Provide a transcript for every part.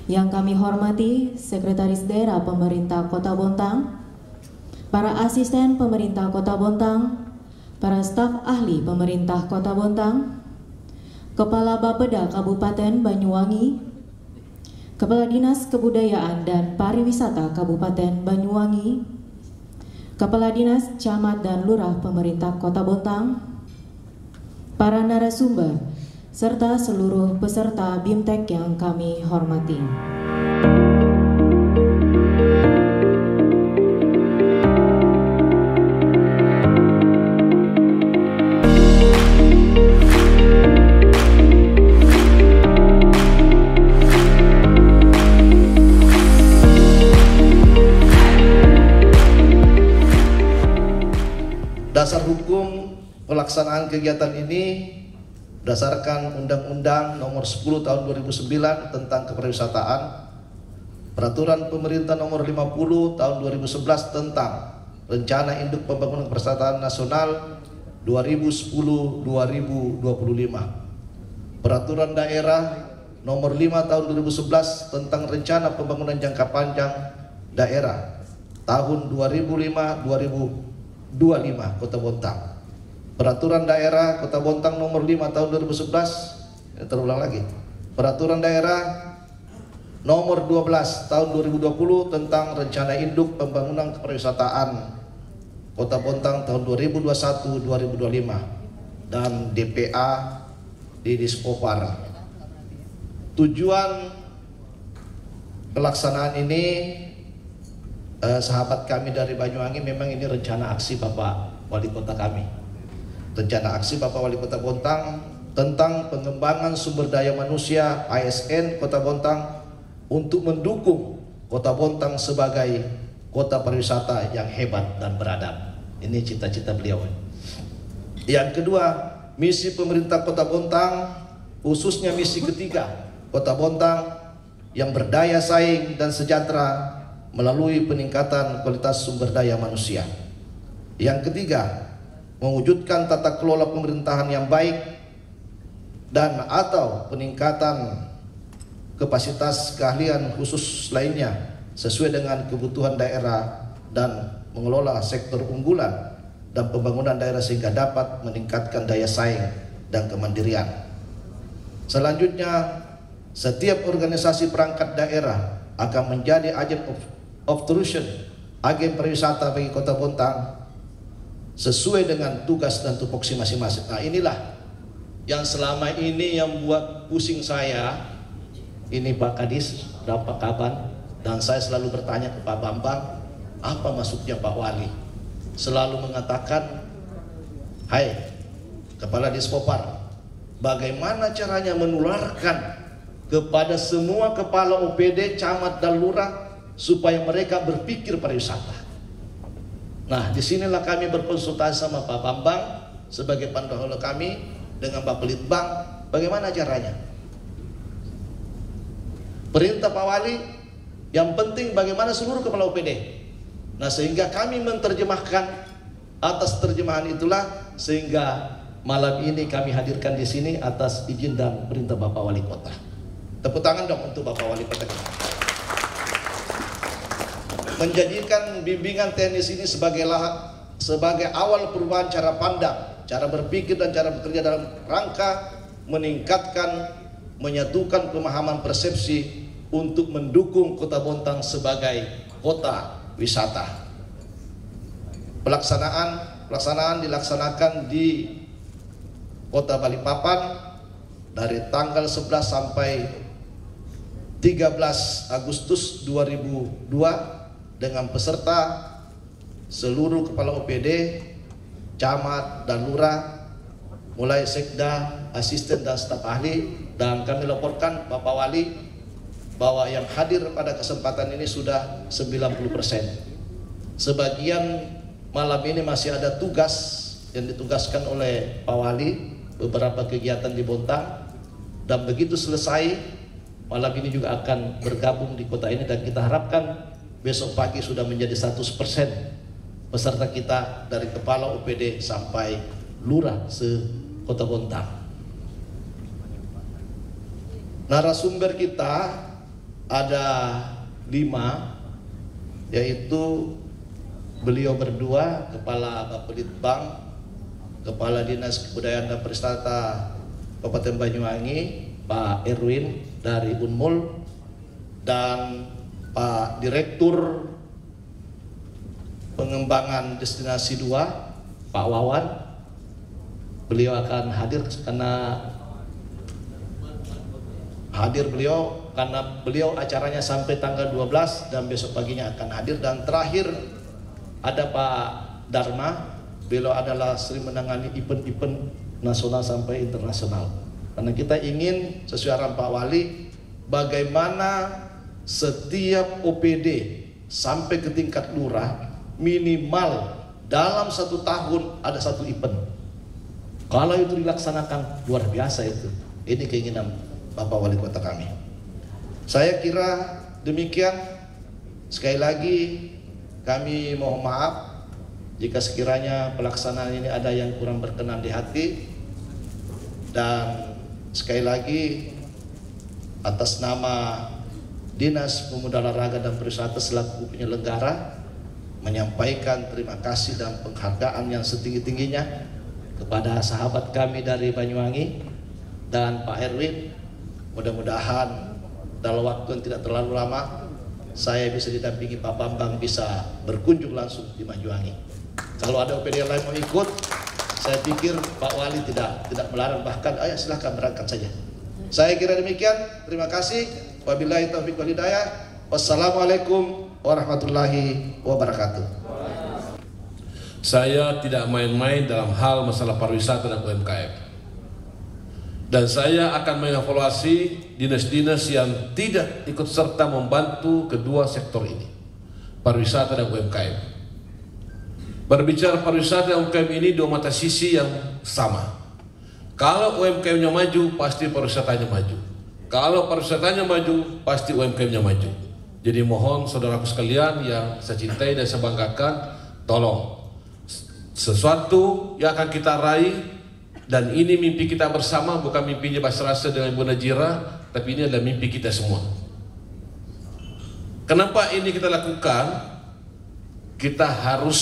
Yang kami hormati Sekretaris Daerah Pemerintah Kota Bontang, para asisten pemerintah Kota Bontang, para staf ahli pemerintah Kota Bontang, Kepala Bapeda Kabupaten Banyuwangi, Kepala Dinas Kebudayaan dan Pariwisata Kabupaten Banyuwangi, Kepala Dinas Camat dan Lurah Pemerintah Kota Bontang, para narasumber, serta seluruh peserta BIMTEK yang kami hormati. Dasar hukum pelaksanaan kegiatan ini berdasarkan Undang-Undang Nomor 10 Tahun 2009 tentang Kepariwisataan, Peraturan Pemerintah Nomor 50 Tahun 2011 tentang Rencana Induk Pembangunan Kepariwisataan Nasional 2010-2025, Peraturan Daerah Nomor 5 Tahun 2011 tentang Rencana Pembangunan Jangka Panjang Daerah tahun 2005-2025 Kota Bontang, Peraturan Daerah Kota Bontang Nomor 5 Tahun 2011, terulang lagi, Peraturan Daerah Nomor 12 Tahun 2020 tentang Rencana Induk Pembangunan Kepariwisataan Kota Bontang tahun 2021-2025 dan DPA di Dispopar. Tujuan pelaksanaan ini, sahabat kami dari Banyuwangi, memang ini rencana aksi Bapak Wali Kota kami. Rencana aksi Bapak Wali Kota Bontang tentang pengembangan sumber daya manusia ASN Kota Bontang untuk mendukung Kota Bontang sebagai kota pariwisata yang hebat dan beradab. Ini cita-cita beliau. Yang kedua, misi pemerintah Kota Bontang, khususnya misi ketiga, Kota Bontang yang berdaya saing dan sejahtera melalui peningkatan kualitas sumber daya manusia. Yang ketiga, mewujudkan tata kelola pemerintahan yang baik dan atau peningkatan kapasitas keahlian khusus lainnya sesuai dengan kebutuhan daerah dan mengelola sektor unggulan dan pembangunan daerah sehingga dapat meningkatkan daya saing dan kemandirian. Selanjutnya, setiap organisasi perangkat daerah akan menjadi agent of truth, agen pariwisata bagi Kota Bontang sesuai dengan tugas dan tupoksi masing-masing. Nah, inilah yang selama ini yang buat pusing saya. Ini Pak Kadis, Pak Kaban, dan saya selalu bertanya ke Pak Bambang, apa maksudnya Pak Wali? Selalu mengatakan, hai Kepala Dispopar, bagaimana caranya menularkan kepada semua kepala OPD, camat dan lurah supaya mereka berpikir pariwisata. Nah, disinilah kami berkonsultasi sama Pak Bambang sebagai pendahulu kami dengan Pak Pelitbang, bagaimana caranya. Perintah Pak Wali, yang penting bagaimana seluruh kepala OPD. Nah, sehingga kami menerjemahkan, atas terjemahan itulah sehingga malam ini kami hadirkan di sini atas izin dan perintah Bapak Wali Kota. Tepuk tangan dong untuk Bapak Wali Kota. Menjadikan bimbingan teknis ini sebagai awal perubahan cara pandang, cara berpikir dan cara bekerja dalam rangka meningkatkan, menyatukan pemahaman persepsi untuk mendukung Kota Bontang sebagai kota wisata. Pelaksanaan dilaksanakan di Kota Balikpapan dari tanggal 11 sampai 13 Agustus 2002 dengan peserta seluruh kepala OPD, camat dan lurah, mulai sekda, asisten dan staf ahli. Dan kami laporkan Bapak Wali bahwa yang hadir pada kesempatan ini sudah 90%. Sebagian malam ini masih ada tugas yang ditugaskan oleh Pak Wali, beberapa kegiatan di Bontang, dan begitu selesai malam ini juga akan bergabung di kota ini, dan kita harapkan besok pagi sudah menjadi 100% peserta kita dari kepala OPD sampai lurah se-Kota Bontang. Narasumber kita ada 5, yaitu beliau berdua, Kepala Bapelitbang, Kepala Dinas Kebudayaan dan Pariwisata Kabupaten Banyuwangi, Pak Erwin dari Unmul, dan Pak Direktur Pengembangan Destinasi 2, Pak Wawan. Beliau akan hadir karena beliau acaranya sampai tanggal 12 dan besok paginya akan hadir. Dan terakhir ada Pak Dharma, beliau adalah sering menangani event-event nasional sampai internasional. Karena kita ingin sesuai arahan Pak Wali, bagaimana setiap OPD sampai ke tingkat lurah minimal dalam 1 tahun ada 1 event. Kalau itu dilaksanakan luar biasa itu. Ini keinginan Bapak Wali Kota kami. Saya kira demikian. Sekali lagi kami mohon maaf jika sekiranya pelaksanaan ini ada yang kurang berkenan di hati. Dan sekali lagi atas nama Dinas Pemuda Olahraga dan Pariwisata selaku penyelenggara menyampaikan terima kasih dan penghargaan yang setinggi-tingginya kepada sahabat kami dari Banyuwangi dan Pak Erwin. Mudah-mudahan dalam waktu yang tidak terlalu lama saya bisa didampingi Pak Bambang bisa berkunjung langsung di Banyuwangi. Kalau ada OPD yang lain mau ikut, saya pikir Pak Wali tidak melarang, bahkan ayo silahkan berangkat saja. Saya kira demikian. Terima kasih. Wabillahi taufiq wal hidayah. Wassalamualaikum warahmatullahi wabarakatuh. Saya tidak main-main dalam hal masalah pariwisata dan UMKM. Dan saya akan mengevaluasi dinas-dinas yang tidak ikut serta membantu kedua sektor ini, pariwisata dan UMKM. Berbicara pariwisata dan UMKM ini dua mata sisi yang sama. Kalau UMKM-nya maju, pasti pariwisatanya maju. Kalau pariwisatanya maju, pasti UMKM-nya maju. Jadi mohon saudaraku sekalian yang saya cintai dan saya banggakan, tolong sesuatu yang akan kita raih, dan ini mimpi kita bersama, bukan mimpinya Basrasa dengan Ibu Najira, tapi ini adalah mimpi kita semua. Kenapa ini kita lakukan? Kita harus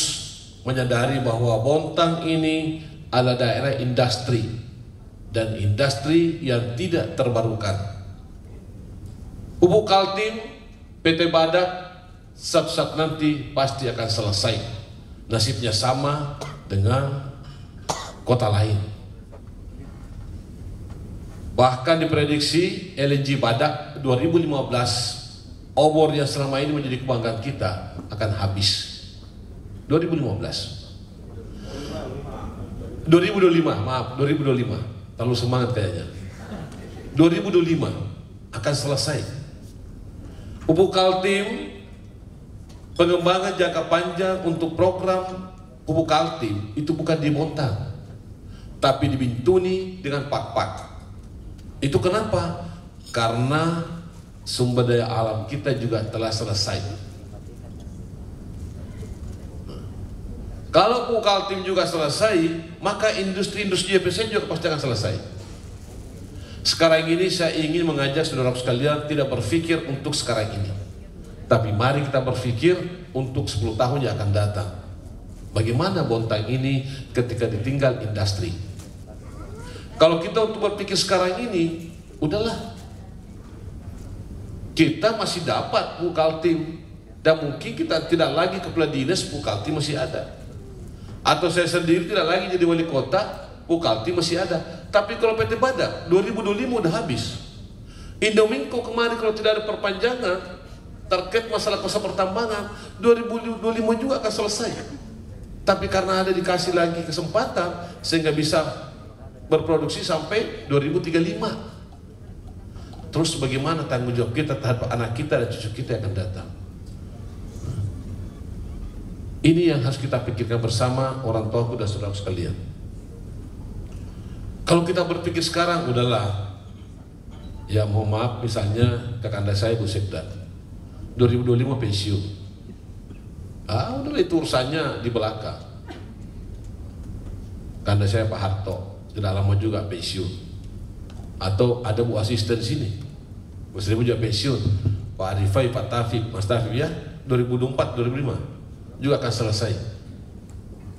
menyadari bahwa Bontang ini adalah daerah industri, dan industri yang tidak terbarukan. Pupuk Kaltim, PT Badak, saat nanti pasti akan selesai. Nasibnya sama dengan kota lain. Bahkan diprediksi LNG Badak 2015, obor yang selama ini menjadi kebanggaan kita akan habis. 2025, terlalu semangat kayaknya. 2025 akan selesai. Pupuk Kaltim, pengembangan jangka panjang untuk program Pupuk Kaltim itu bukan di Bontang, tapi di Bintuni dengan Pak-Pak. Itu kenapa? Karena sumber daya alam kita juga telah selesai. Kalau Pupuk Kaltim juga selesai, maka industri-industri JPSN juga pasti akan selesai. Sekarang ini saya ingin mengajak saudara sekalian tidak berpikir untuk sekarang ini, tapi mari kita berpikir untuk 10 tahun yang akan datang. Bagaimana Bontang ini ketika ditinggal industri? Kalau kita untuk berpikir sekarang ini, udahlah, kita masih dapat Pupuk Kaltim, dan mungkin kita tidak lagi kepala dinas, Pupuk Kaltim masih ada. Atau saya sendiri tidak lagi jadi wali kota, Pupuk Kaltim masih ada. Tapi kalau PT Badak 2025 udah habis. Indominco kemarin kalau tidak ada perpanjangan terkait masalah kuasa pertambangan, 2025 juga akan selesai. Tapi karena ada dikasih lagi kesempatan sehingga bisa berproduksi sampai 2035. Terus bagaimana tanggung jawab kita terhadap anak kita dan cucu kita yang akan datang? Ini yang harus kita pikirkan bersama orang tuaku dan saudara sekalian. Kalau kita berpikir sekarang, udahlah, ya mohon maaf, misalnya kakanda saya Bu Sekda 2025 pensiun, udahlah itu urusannya di belakang. Kakanda saya Pak Harto tidak lama juga pensiun, atau ada Bu Asisten di sini, Bu Seribu juga pensiun, Pak Pak Arifai, Pak Taufik, Mas Taufik ya, 2004-2005 juga akan selesai.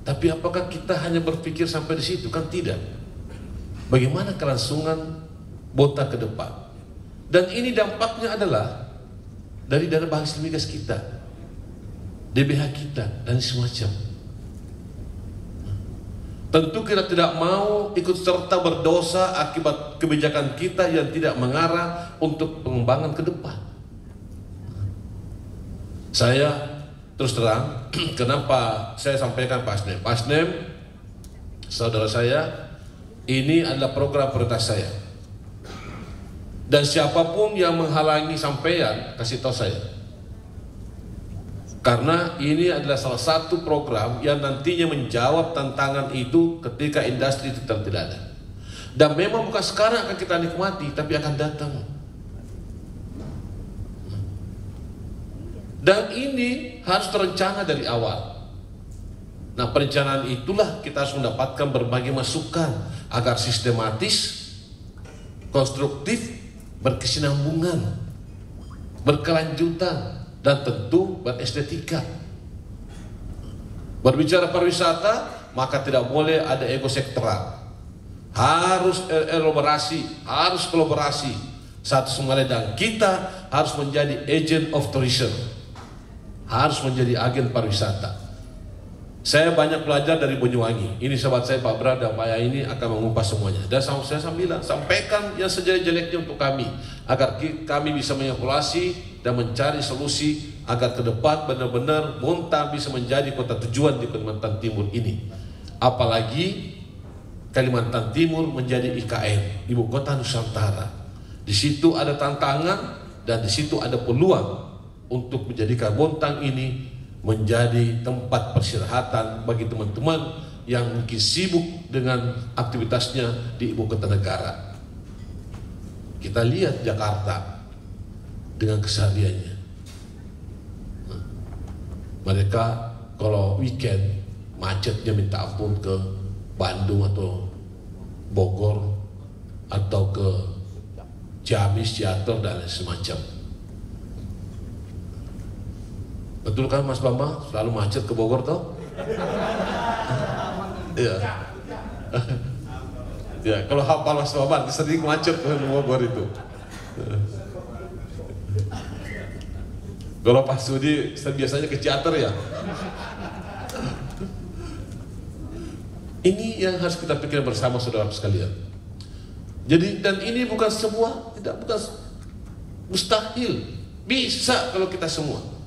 Tapi apakah kita hanya berpikir sampai di situ? Kan tidak. Bagaimana kelangsungan Bontang ke depan? Dan ini dampaknya adalah dari dana Basis Migas kita, DBH kita, dan semacam. Tentu kita tidak mau ikut serta berdosa akibat kebijakan kita yang tidak mengarah untuk pengembangan ke depan. Saya terus terang, kenapa saya sampaikan Pak Asnem? Pak Asnem, saudara saya, ini adalah program prioritas saya. Dan siapapun yang menghalangi sampean, kasih tahu saya. Karena ini adalah salah satu program yang nantinya menjawab tantangan itu ketika industri itu tidak ada. Dan memang bukan sekarang akan kita nikmati, tapi akan datang. Dan ini harus terencana dari awal. Nah, perencanaan itulah kita harus mendapatkan berbagai masukan agar sistematis, konstruktif, berkesinambungan, berkelanjutan, dan tentu berestetika. Berbicara pariwisata, maka tidak boleh ada ego sektoral. Harus elaborasi, harus kolaborasi satu sama lain, dan kita harus menjadi agent of tourism, harus menjadi agen pariwisata. Saya banyak belajar dari Banyuwangi. Ini sahabat saya Pak Bra dan Pak Ya ini akan mengupas semuanya. Dan saya bilang, sampaikan yang sejelek-jeleknya untuk kami, agar kami bisa mengevaluasi dan mencari solusi agar ke depan benar-benar Bontang bisa menjadi kota tujuan di Kalimantan Timur ini. Apalagi Kalimantan Timur menjadi IKN, Ibu Kota Nusantara. Di situ ada tantangan dan di situ ada peluang untuk menjadikan Bontang ini menjadi tempat peristirahatan bagi teman-teman yang mungkin sibuk dengan aktivitasnya di ibu kota negara. Kita lihat Jakarta dengan kesehariannya. Mereka kalau weekend macetnya minta ampun ke Bandung atau Bogor atau ke Ciamis, Ciater dan semacam. Betul kan Mas Bambang? Selalu macet ke Bogor toh? Iya. Ya, kalau hafal Mas Bambang sering macet ke Bogor itu. Kalau Pak Sudi biasanya ke teater ya. Ini yang harus kita pikir bersama saudara sekalian. Jadi dan ini bukan semua, bukan mustahil. Bisa kalau kita semua.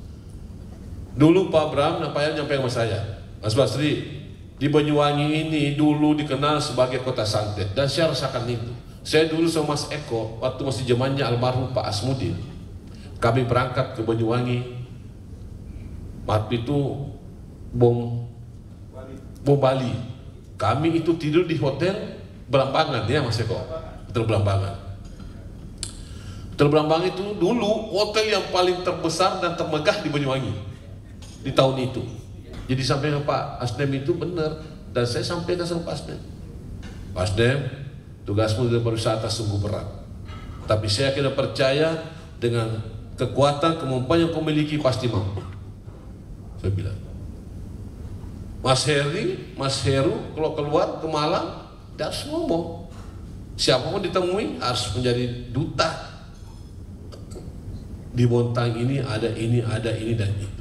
Dulu Pak Bram nampaknya nyampe sama saya, Mas Basri, di Banyuwangi ini dulu dikenal sebagai kota santet, dan saya rasakan itu. Saya dulu sama Mas Eko, waktu masih zamannya almarhum Pak Asmudin, kami berangkat ke Banyuwangi. Waktu itu bom Bali. Kami itu tidur di hotel Belambangan ya Mas Eko, hotel Belambangan. Hotel Belambangan itu dulu hotel yang paling terbesar dan termegah di Banyuwangi di tahun itu. Jadi sampai ke Pak Asnem itu benar, dan saya sampaikan sama Pak Asnem, Pak Asnem, tugasmu di pariwisata sungguh berat, tapi saya kira percaya dengan kekuatan kemampuan yang kau miliki pasti mampu. Saya bilang, Mas Heri, Mas Heru kalau keluar ke Malang dia harus ngomong, siapapun ditemui harus menjadi duta di Bontang ini, ada ini dan itu.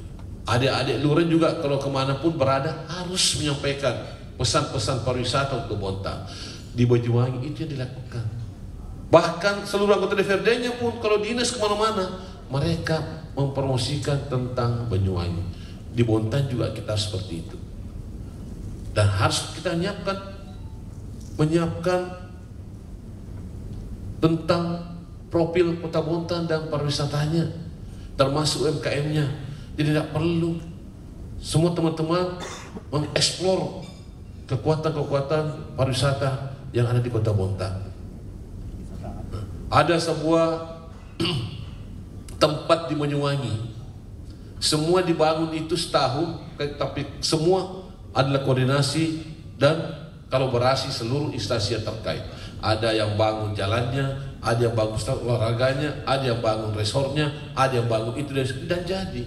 Adik-adik Luren juga kalau kemanapun berada harus menyampaikan pesan-pesan pariwisata untuk Bontang. Di Banyuwangi itu yang dilakukan. Bahkan seluruh anggota DPRD-nya pun kalau dinas kemana-mana mereka mempromosikan tentang Banyuwangi. Di Bontang juga kita seperti itu. Dan harus kita menyiapkan tentang profil kota Bontang dan pariwisatanya, termasuk UMKM-nya. Jadi tidak perlu semua teman-teman mengeksplor kekuatan-kekuatan pariwisata yang ada di kota Bontang. Ada sebuah tempat di Banyuwangi, semua dibangun itu setahun, tapi semua adalah koordinasi dan kolaborasi seluruh instansi yang terkait. Ada yang bangun jalannya, ada yang bangun stadion olahraganya, ada yang bangun resortnya, ada yang bangun itu dan jadi.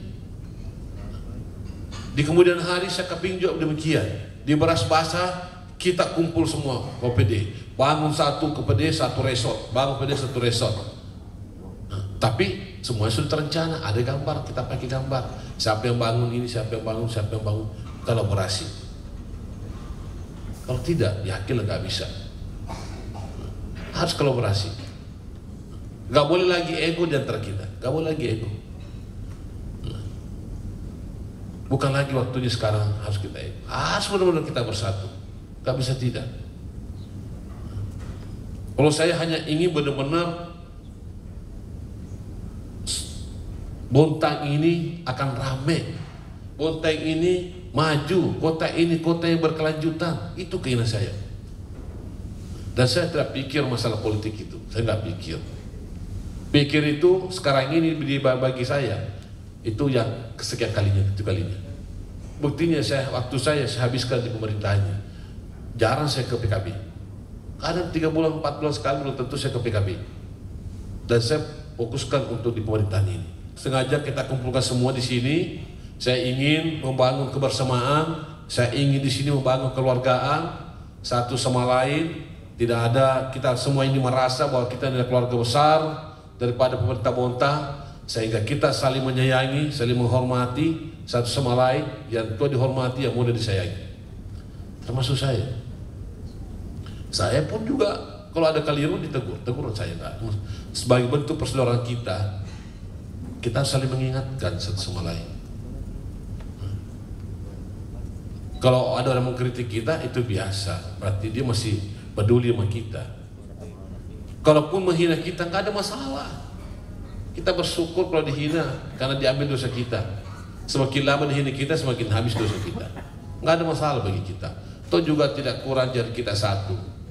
Di kemudian hari saya kepingin juga demikian. Di Beras Basah kita kumpul semua OPD, bangun satu KPD satu resort, bangun KPD satu resort. Nah, tapi semuanya sudah terencana, ada gambar, kita pakai gambar. Siapa yang bangun ini, siapa yang bangun, kolaborasi. Kalau tidak, yakinlah nggak bisa. Harus kolaborasi. Nggak boleh lagi ego di antara kita, nggak boleh lagi ego. Bukan lagi waktunya sekarang harus kita ego. Harus benar-benar kita bersatu. Gak bisa tidak. Kalau saya hanya ingin benar-benar Bontang ini akan rame, Bontang ini maju, kota ini kota yang berkelanjutan. Itu keinginan saya. Dan saya tidak pikir masalah politik itu. Saya nggak pikir. Pikir itu sekarang ini bagi saya itu yang kesekian kalinya, itu kalinya. Buktinya waktu saya habiskan di pemerintahannya. Jarang saya ke PKB. Kadang 3 bulan, 4 bulan sekali belum tentu saya ke PKB. Dan saya fokuskan untuk di pemerintahan ini. Sengaja kita kumpulkan semua di sini. Saya ingin membangun kebersamaan. Saya ingin di sini membangun keluargaan satu sama lain. Tidak ada kita semua ini merasa bahwa kita adalah keluarga besar daripada pemerintah Bontang, sehingga kita saling menyayangi, saling menghormati satu sama lain. Yang tua dihormati, yang muda disayangi. Termasuk saya. Saya pun juga kalau ada keliru ditegur, teguran saya enggak. Sebagai bentuk persaudaraan kita saling mengingatkan satu sama lain. Kalau ada orang mengkritik kita itu biasa, berarti dia masih peduli sama kita. Kalaupun menghina kita nggak ada masalah. Kita bersyukur kalau dihina karena diambil dosa kita. Semakin lama dihina kita semakin habis dosa kita. Nggak ada masalah bagi kita. Toh juga tidak kurang dari kita satu.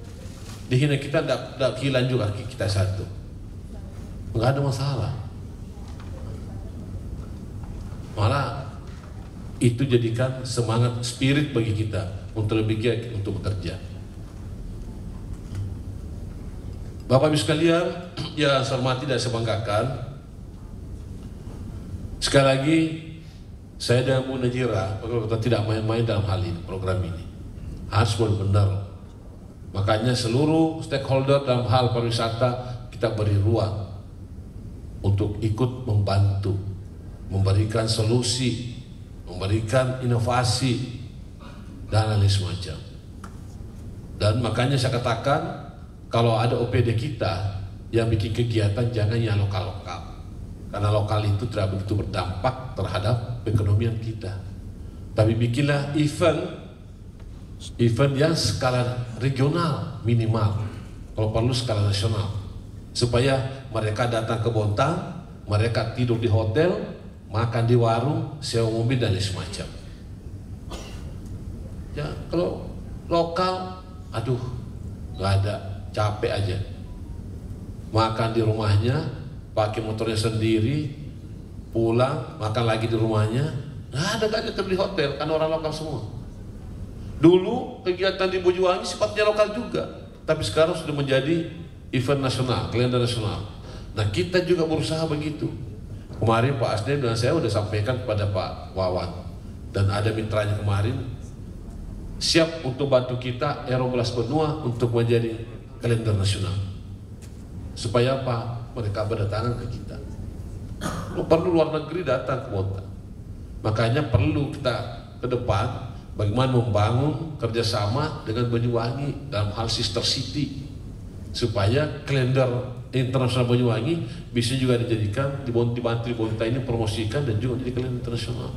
Dihina kita tidak hilang juga kita satu. Nggak ada masalah. Malah itu jadikan semangat spirit bagi kita untuk lebih giat untuk bekerja. Bapak Ibu sekalian yang saya hormati dan saya banggakan, sekali lagi saya dan Bu Najira kita tidak main-main dalam hal ini, program ini harus benar-benar. Makanya seluruh stakeholder dalam hal pariwisata kita beri ruang untuk ikut membantu, memberikan solusi, memberikan inovasi dan lain semacam. Dan makanya saya katakan kalau ada OPD kita yang bikin kegiatan jangan yang lokal-lokal, karena lokal itu tidak begitu berdampak terhadap perekonomian kita. Tapi bikinlah event yang skala regional minimal, kalau perlu skala nasional, supaya mereka datang ke Bontang, mereka tidur di hotel, makan di warung, sewa mobil dan lain semacam. Ya kalau lokal, aduh, nggak ada, capek aja. Makan di rumahnya, pakai motornya sendiri, pulang makan lagi di rumahnya, nggak ada di hotel, kan orang lokal semua. Dulu kegiatan di Bojuwangi sifatnya lokal juga, tapi sekarang sudah menjadi event nasional, kalender nasional. Nah kita juga berusaha begitu. Kemarin Pak Asdem dan saya sudah sampaikan kepada Pak Wawan dan ada mitranya kemarin siap untuk bantu kita Aerobelas Benua untuk menjadi kalender nasional. Supaya apa? Mereka berdatangan ke kita. Perlu luar negeri datang ke Bontang. Makanya perlu kita ke depan bagaimana membangun kerjasama dengan Banyuwangi dalam hal sister city supaya kalender internasional Banyuwangi bisa juga dijadikan dibantu Bontang ini promosikan dan juga menjadi kalender internasional.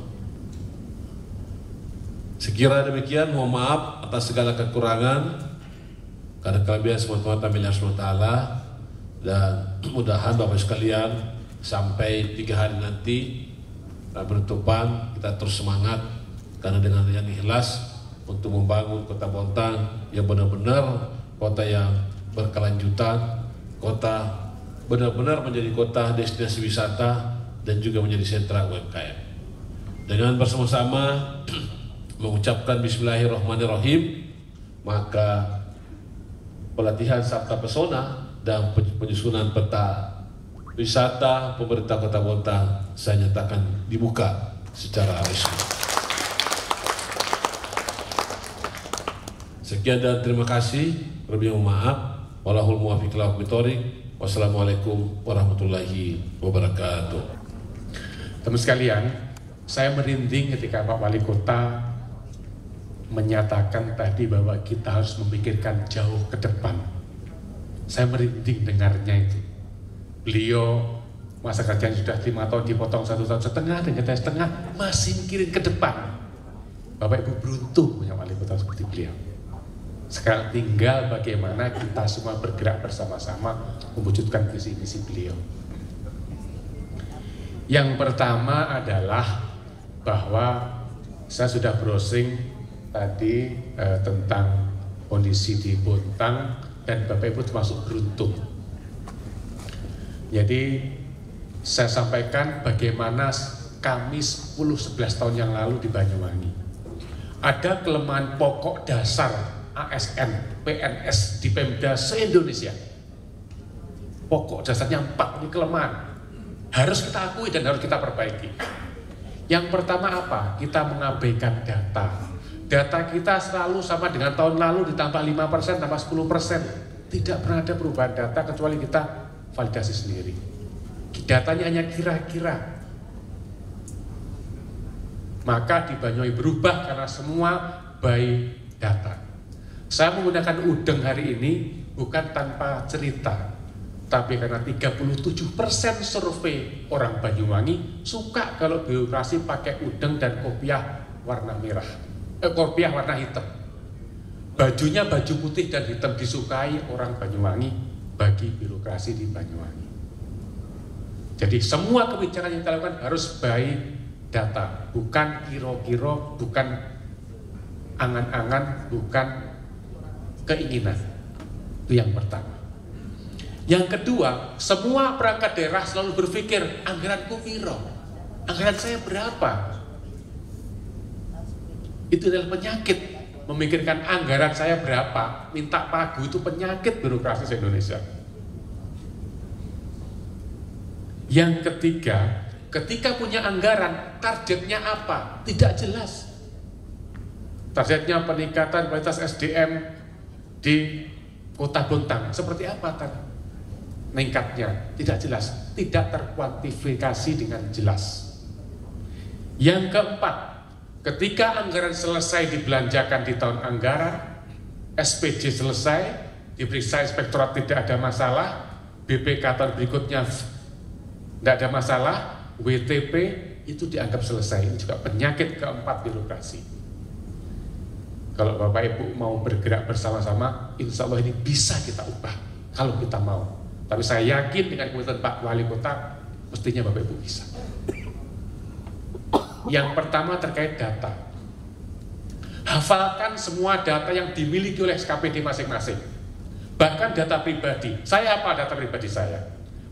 Sekira demikian, mohon maaf atas segala kekurangan, karena kelebihan semata-mata milik Allah, dan mudah-mudahan Bapak sekalian sampai 3 hari nanti penutupan kita terus semangat, karena dengan yang ikhlas untuk membangun kota Bontang yang benar-benar kota yang berkelanjutan, kota benar-benar menjadi kota destinasi wisata dan juga menjadi sentra UMKM. Dengan bersama-sama mengucapkan Bismillahirrahmanirrahim, maka pelatihan Sabta Pesona dan penyusunan peta wisata pemerintah Kota Bontang saya nyatakan dibuka secara resmi. Sekian dan terima kasih. Lebih maaf. Wallahul muwaffiq ila aqwamit thoriq. Wassalamualaikum warahmatullahi wabarakatuh. Teman sekalian, saya merinding ketika Pak Wali Kota menyatakan tadi bahwa kita harus memikirkan jauh ke depan. Saya merinding dengarnya itu. Beliau masa kerjaan sudah 5 tahun dipotong 1,5 tahun dan 1,5 tahun masih mikirin ke depan. Bapak Ibu beruntung punya Wali Kota seperti beliau. Sekarang tinggal bagaimana kita semua bergerak bersama-sama mewujudkan visi-visi beliau. Yang pertama adalah bahwa saya sudah browsing tadi tentang kondisi di Bontang dan Bapak Ibu termasuk beruntung. Jadi saya sampaikan bagaimana kami 10-11 tahun yang lalu di Banyuwangi. Ada kelemahan pokok dasar ASN, PNS di Pemda se-Indonesia. Pokok dasarnya 4 ini kelemahan. Harus kita akui dan harus kita perbaiki. Yang pertama apa? Kita mengabaikan data. Data kita selalu sama dengan tahun lalu ditambah 5%, tambah 10%. Tidak pernah ada perubahan data kecuali kita validasi sendiri. Datanya hanya kira-kira. Maka di Banyuwangi berubah karena semua by data. Saya menggunakan udeng hari ini bukan tanpa cerita, tapi karena 37% survei orang Banyuwangi suka kalau birokrasi pakai udeng dan kopiah warna merah, kopiah warna hitam. Bajunya baju putih dan hitam disukai orang Banyuwangi bagi birokrasi di Banyuwangi. Jadi semua kebijakan yang kita lakukan harus by data, bukan kiro-kiro, bukan angan-angan, bukan keinginan. Itu yang pertama. Yang kedua, semua perangkat daerah selalu berpikir anggaranku piro, anggaran saya berapa. Itu adalah penyakit. Memikirkan anggaran saya berapa, minta pagu, itu penyakit birokrasi Indonesia. Yang ketiga, ketika punya anggaran, targetnya apa? Tidak jelas. Targetnya peningkatan kualitas SDM di Kota Bontang seperti apa kan? Meningkatnya tidak jelas, tidak terkuantifikasi dengan jelas. Yang keempat, ketika anggaran selesai dibelanjakan di tahun anggaran, SPJ selesai, diperiksa inspektorat tidak ada masalah, BPK tahun berikutnya tidak ada masalah, WTP itu dianggap selesai. Ini juga penyakit keempat birokrasi. Kalau Bapak Ibu mau bergerak bersama-sama, insya Allah ini bisa kita ubah kalau kita mau. Tapi saya yakin dengan komitmen Pak Wali Kota, mestinya Bapak Ibu bisa. Yang pertama terkait data. Hafalkan semua data yang dimiliki oleh SKPD masing-masing. Bahkan data pribadi. Saya apa data pribadi saya?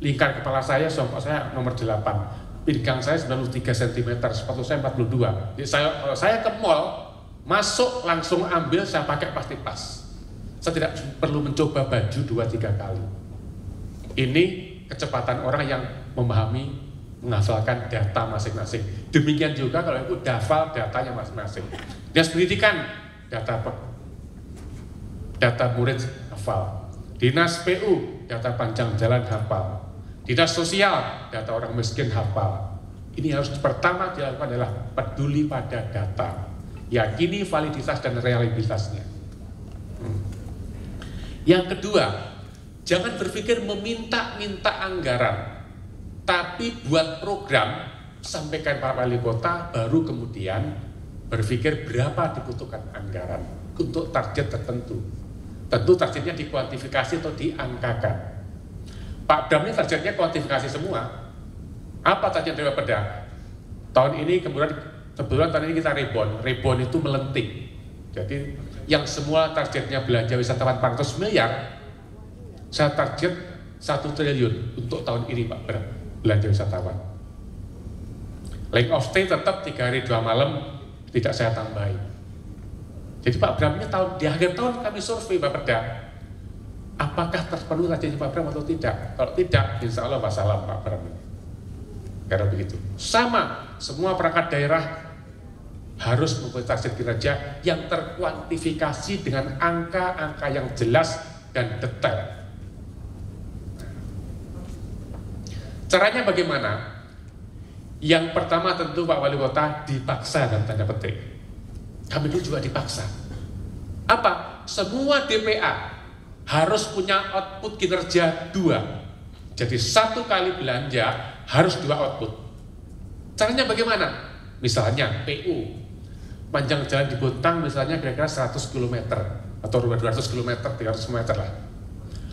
Lingkar kepala saya, songkok saya nomor 8. Pinggang saya 93 cm, sepatu saya 42. Jadi saya ke mall, masuk langsung ambil, saya pakai pasti pas. Saya tidak perlu mencoba baju 2-3 kali. Ini kecepatan orang yang memahami, menghafalkan data masing-masing. Demikian juga kalau itu hafal datanya masing-masing. Dinas pendidikan, data murid hafal. Dinas PU, data panjang jalan hafal. Dinas sosial, data orang miskin hafal. Ini harus pertama dilakukan adalah peduli pada data. Yakini validitas dan realitasnya. Yang kedua, jangan berpikir meminta-minta anggaran, tapi buat program, sampaikan Pak Wali Kota, baru kemudian berpikir berapa dibutuhkan anggaran untuk target tertentu. Tentu targetnya dikuantifikasi atau diangkakan. Pak Bram ini targetnya kuantifikasi semua. Apa target dari Bapak Bram? Tahun ini kebetulan tahun ini kita rebon itu melenting. Jadi yang semua targetnya belanja wisatawan 400 miliar, saya target 1 triliun untuk tahun ini Pak Bram, belanja wisatawan. Length of stay tetap 3 hari 2 malam, tidak saya tambahin. Jadi Pak Bram ini di akhir tahun kami survei Bapak Bram, apakah terpenuhi targetnya Pak Bram atau tidak? Kalau tidak, insya Allah wassalam Pak Bram. Karena begitu. Sama, semua perangkat daerah harus mempunyai target kinerja yang terkuantifikasi dengan angka-angka yang jelas dan detail. Caranya bagaimana? Yang pertama tentu Pak Wali Kota dipaksa dalam tanda petik. Kami dulu juga dipaksa. Apa? Semua DPA harus punya output kinerja 2. Jadi 1 kali belanja harus 2 output. Caranya bagaimana? Misalnya PU, panjang jalan di Bontang misalnya kira-kira 100 km atau 200 km, 300 km lah.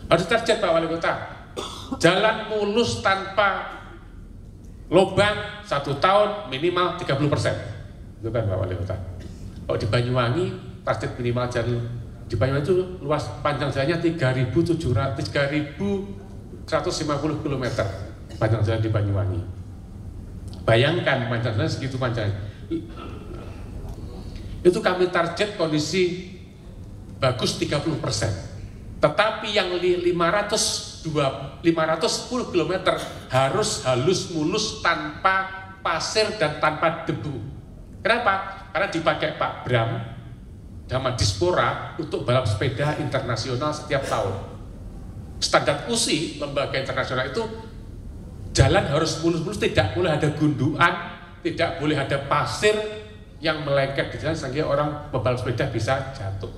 Harus target Pak Wali Kota. Jalan mulus tanpa lubang 1 tahun minimal 30%. Itu kan Pak Wali Kota. Kalau di Banyuwangi target minimal jalan di Banyuwangi itu luas panjang jalannya 3.150 km panjang jalan di Banyuwangi. Bayangkan panjang jalan segitu panjang. Itu kami target kondisi bagus 30%. Tetapi yang 510 km harus halus mulus tanpa pasir dan tanpa debu. Kenapa? Karena dipakai Pak Bram sama Dispora untuk balap sepeda internasional setiap tahun. Standar UCI, lembaga internasional itu, jalan harus mulus-mulus, tidak boleh ada gundukan, tidak boleh ada pasir yang melengket di jalan sehingga orang pebalap sepeda bisa jatuh.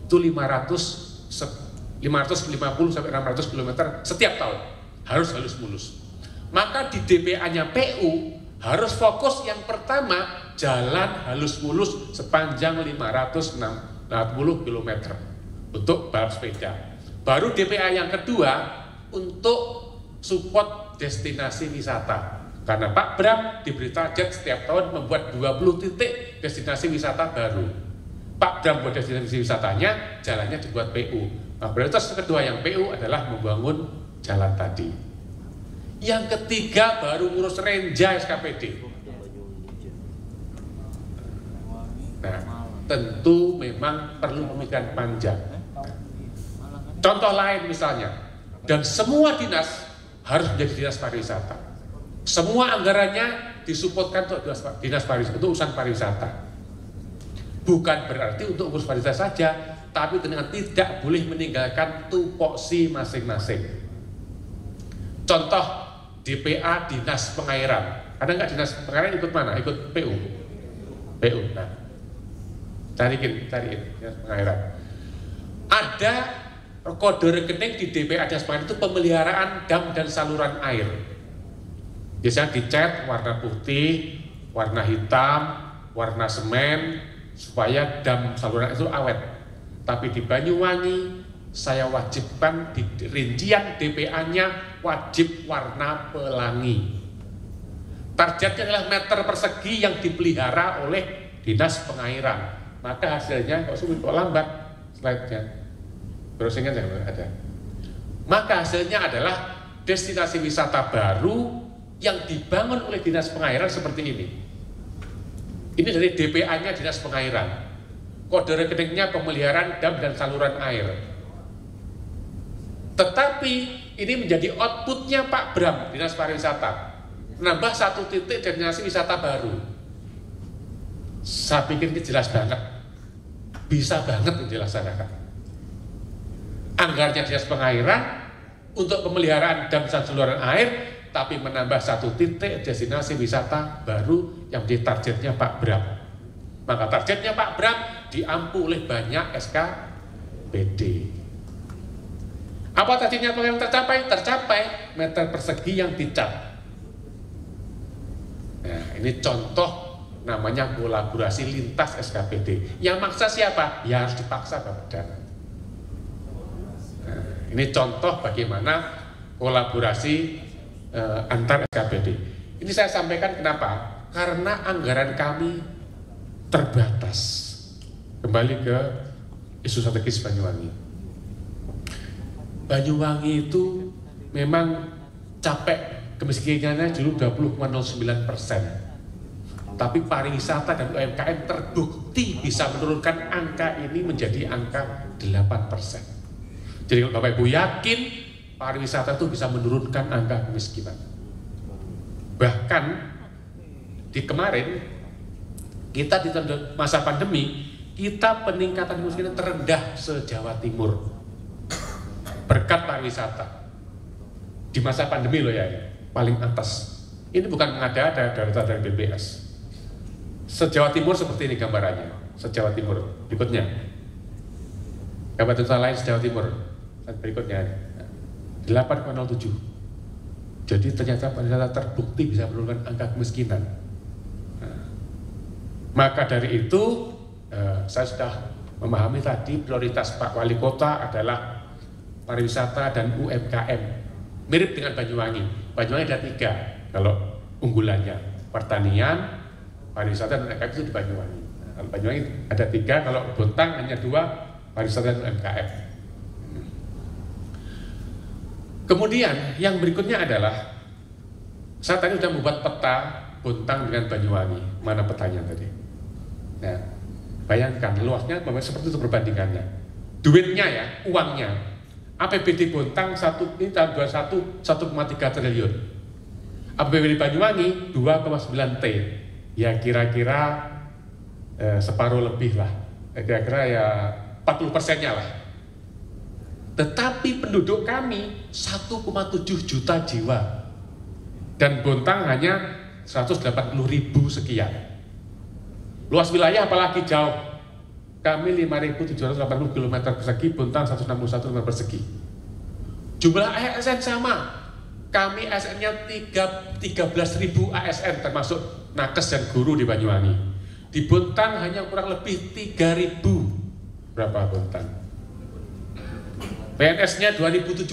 Itu 550 sampai 600 km setiap tahun harus halus mulus. Maka di DPA-nya PU harus fokus yang pertama jalan halus mulus sepanjang 560 km untuk balap sepeda. Baru DPA yang kedua untuk support destinasi wisata. Karena Pak Bram diberi target setiap tahun membuat 20 titik destinasi wisata baru. Pak Bram buat destinasi wisatanya, jalannya dibuat PU. Nah, prioritas kedua yang PU adalah membangun jalan tadi. Yang ketiga baru ngurus renja SKPD. Nah, tentu memang perlu pemikiran panjang. Contoh lain misalnya, dan semua dinas harus menjadi dinas pariwisata. Semua anggarannya disupport untuk dinas pariwisata, untuk urusan pariwisata. Bukan berarti untuk urus pariwisata saja, tapi dengan tidak boleh meninggalkan tupoksi masing-masing. Contoh DPA Dinas Pengairan. Ada nggak Dinas Pengairan ikut mana? Ikut PU. PU. Nah, cariin Dinas Pengairan. Ada kode rekening di DPA Dinas Pengairan itu pemeliharaan dam dan saluran air. Biasanya dicat warna putih, warna hitam, warna semen supaya dam saluran itu awet. Tapi di Banyuwangi saya wajibkan di rincian DPA-nya wajib warna pelangi. Targetnya adalah meter persegi yang dipelihara oleh Dinas Pengairan. Maka hasilnya kok lambat slide-nya. Browsing-nya ada. Maka hasilnya adalah destinasi wisata baru yang dibangun oleh Dinas Pengairan seperti ini. Ini dari DPA-nya Dinas Pengairan. Kode rekeningnya pemeliharaan dam dan saluran air. Tetapi ini menjadi outputnya Pak Bram, Dinas Pariwisata. Nambah 1 titik destinasi wisata baru. Saya pikir ini jelas banget. Bisa banget dilaksanakan. Anggarannya Dinas Pengairan untuk pemeliharaan dam dan saluran air, tapi menambah 1 titik destinasi wisata baru yang menjadi targetnya Pak Bram. Maka targetnya Pak Bram diampu oleh banyak SKPD. Apa targetnya yang tercapai? Tercapai meter persegi yang dicat. Nah, ini contoh namanya kolaborasi lintas SKPD. Yang maksa siapa? Ya harus dipaksa Pak Bram. Nah, ini contoh bagaimana kolaborasi antar SKPD. Ini saya sampaikan kenapa? Karena anggaran kami terbatas. Kembali ke isu strategis Banyuwangi. Banyuwangi itu memang capek kemiskinannya dulu 20,09%. Tapi pariwisata dan UMKM terbukti bisa menurunkan angka ini menjadi angka 8%. Jadi kalau Bapak Ibu yakin pariwisata itu bisa menurunkan angka kemiskinan. Bahkan di kemarin kita di masa pandemi kita peningkatan kemiskinan terendah se-Jawa Timur berkat pariwisata. Di masa pandemi loh ya, paling atas. Ini bukan mengada-ada data dari BPS. Se-Jawa Timur seperti ini gambarannya. Se-Jawa Timur berikutnya. Kabupaten lain se-Jawa Timur berikutnya 8,07. Jadi ternyata pariwisata terbukti bisa menurunkan angka kemiskinan. Nah, maka dari itu saya sudah memahami tadi prioritas Pak Wali Kota adalah pariwisata dan UMKM. Mirip dengan Banyuwangi. Banyuwangi ada 3 kalau unggulannya, pertanian, pariwisata dan UMKM itu di Banyuwangi. Nah, kalau Banyuwangi ada 3, kalau Bontang hanya 2, pariwisata dan UMKM. Kemudian yang berikutnya adalah saya tadi sudah membuat peta Bontang dengan Banyuwangi. Mana petanya tadi? Nah, bayangkan luasnya seperti itu perbandingannya. Duitnya ya, uangnya. APBD Bontang ini tahun 21 1,3 triliun. APBD Banyuwangi 2,9 T. Ya kira-kira separuh lebih lah. Kira-kira ya 40%-nya lah. Tetapi penduduk kami 1,7 juta jiwa dan Bontang hanya 180.000 sekian. Luas wilayah apalagi jauh. Kami 5.780 km persegi, Bontang 161 km persegi. Jumlah ASN sama. Kami ASN-nya 13.000 ASN termasuk nakes dan guru di Banyuwangi. Di Bontang hanya kurang lebih 3.000. Berapa Bontang? PNS-nya 2.700,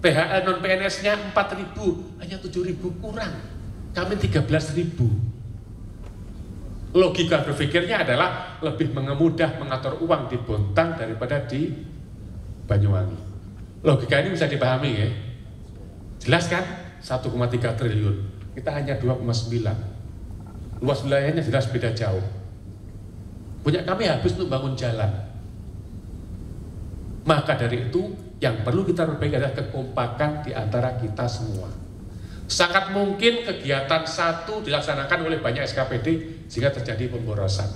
THL non PNS-nya 4.000, hanya 7.000 kurang. Kami 13.000. Logika berpikirnya adalah lebih mudah mengatur uang di Bontang daripada di Banyuwangi. Logika ini bisa dipahami ya. Jelas kan? 1,3 triliun. Kita hanya 2,9. Luas wilayahnya jelas beda jauh. Punya kami habis untuk bangun jalan. Maka dari itu yang perlu kita perbaiki adalah kekompakan di antara kita semua. Sangat mungkin kegiatan satu dilaksanakan oleh banyak SKPD sehingga terjadi pemborosan.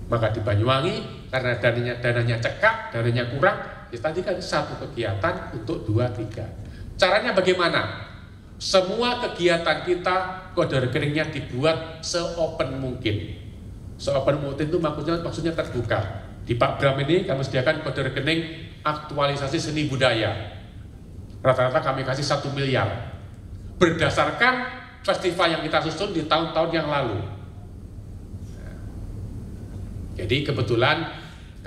Maka di Banyuwangi karena dananya cekak, dananya kurang, tadi kan satu kegiatan untuk 2-3. Caranya bagaimana? Semua kegiatan kita kode rekeningnya dibuat se-open mungkin. Se-open mungkin itu maksudnya terbuka. Di Pak Bram ini kami sediakan kode rekening aktualisasi seni budaya. Rata-rata kami kasih 1 miliar. Berdasarkan festival yang kita susun di tahun-tahun yang lalu. Jadi kebetulan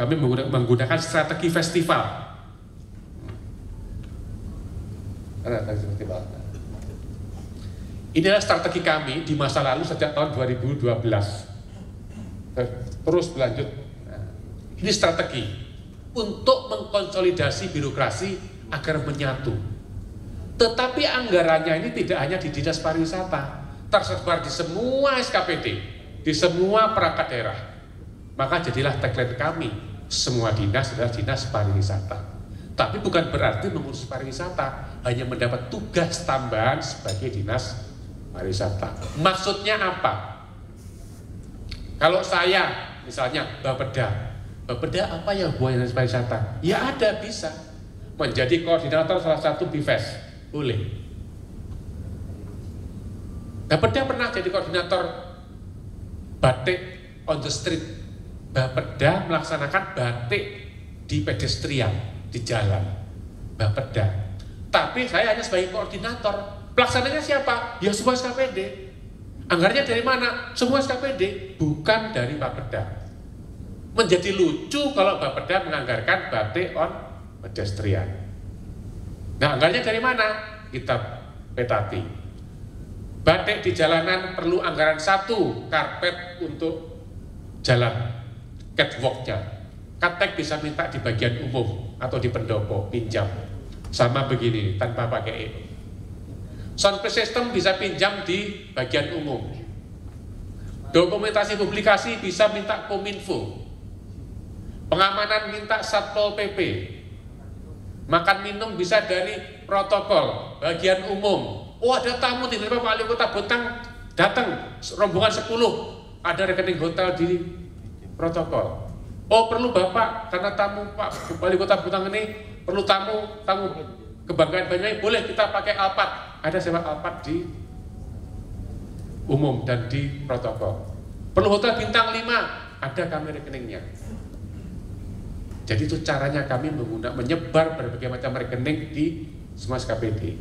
kami menggunakan strategi festival. Inilah strategi kami di masa lalu sejak tahun 2012. Terus berlanjut. Ini strategi untuk mengkonsolidasi birokrasi agar menyatu. Tetapi anggarannya ini tidak hanya di Dinas Pariwisata, tersebar di semua SKPD, di semua perangkat daerah. Maka jadilah tagline kami, semua dinas adalah dinas pariwisata. Tapi bukan berarti mengurus pariwisata hanya mendapat tugas tambahan sebagai dinas pariwisata. Maksudnya apa? Kalau saya misalnya Bapeda apa yang hubungannya dengan pariwisata? Ya ada, bisa menjadi koordinator salah satu BIFES, boleh. Bapeda pernah jadi koordinator batik on the street. Bapeda melaksanakan batik di pedestrian, di jalan. Bapeda. Tapi saya hanya sebagai koordinator. Pelaksananya siapa? Ya semua SKPD. Anggarannya dari mana? Semua SKPD, bukan dari Bapeda. Menjadi lucu kalau Bapeda menganggarkan batik on pedestrian. Nah, anggarannya dari mana? Kita petati. Batik di jalanan perlu anggaran 1, karpet untuk jalan, catwalknya. Katek bisa minta di bagian umum atau di pendopo, pinjam. Sama begini, tanpa pakai itu. Sound system bisa pinjam di bagian umum. Dokumentasi publikasi bisa minta Kominfo. Pengamanan minta Satpol PP. Makan minum bisa dari protokol, bagian umum. Oh, ada tamu tiba-tiba Pak Wali Kota Bontang datang, rombongan 10, ada rekening hotel di protokol. Oh, perlu Bapak, karena tamu Pak Wali Kota Bontang ini perlu tamu kebanggaan Banyuwangi, boleh kita pakai Alphard. Ada sewa Alphard di umum dan di protokol. Perlu hotel bintang 5, ada kami rekeningnya. Jadi itu caranya kami menyebar berbagai macam rekening di semua SKPD.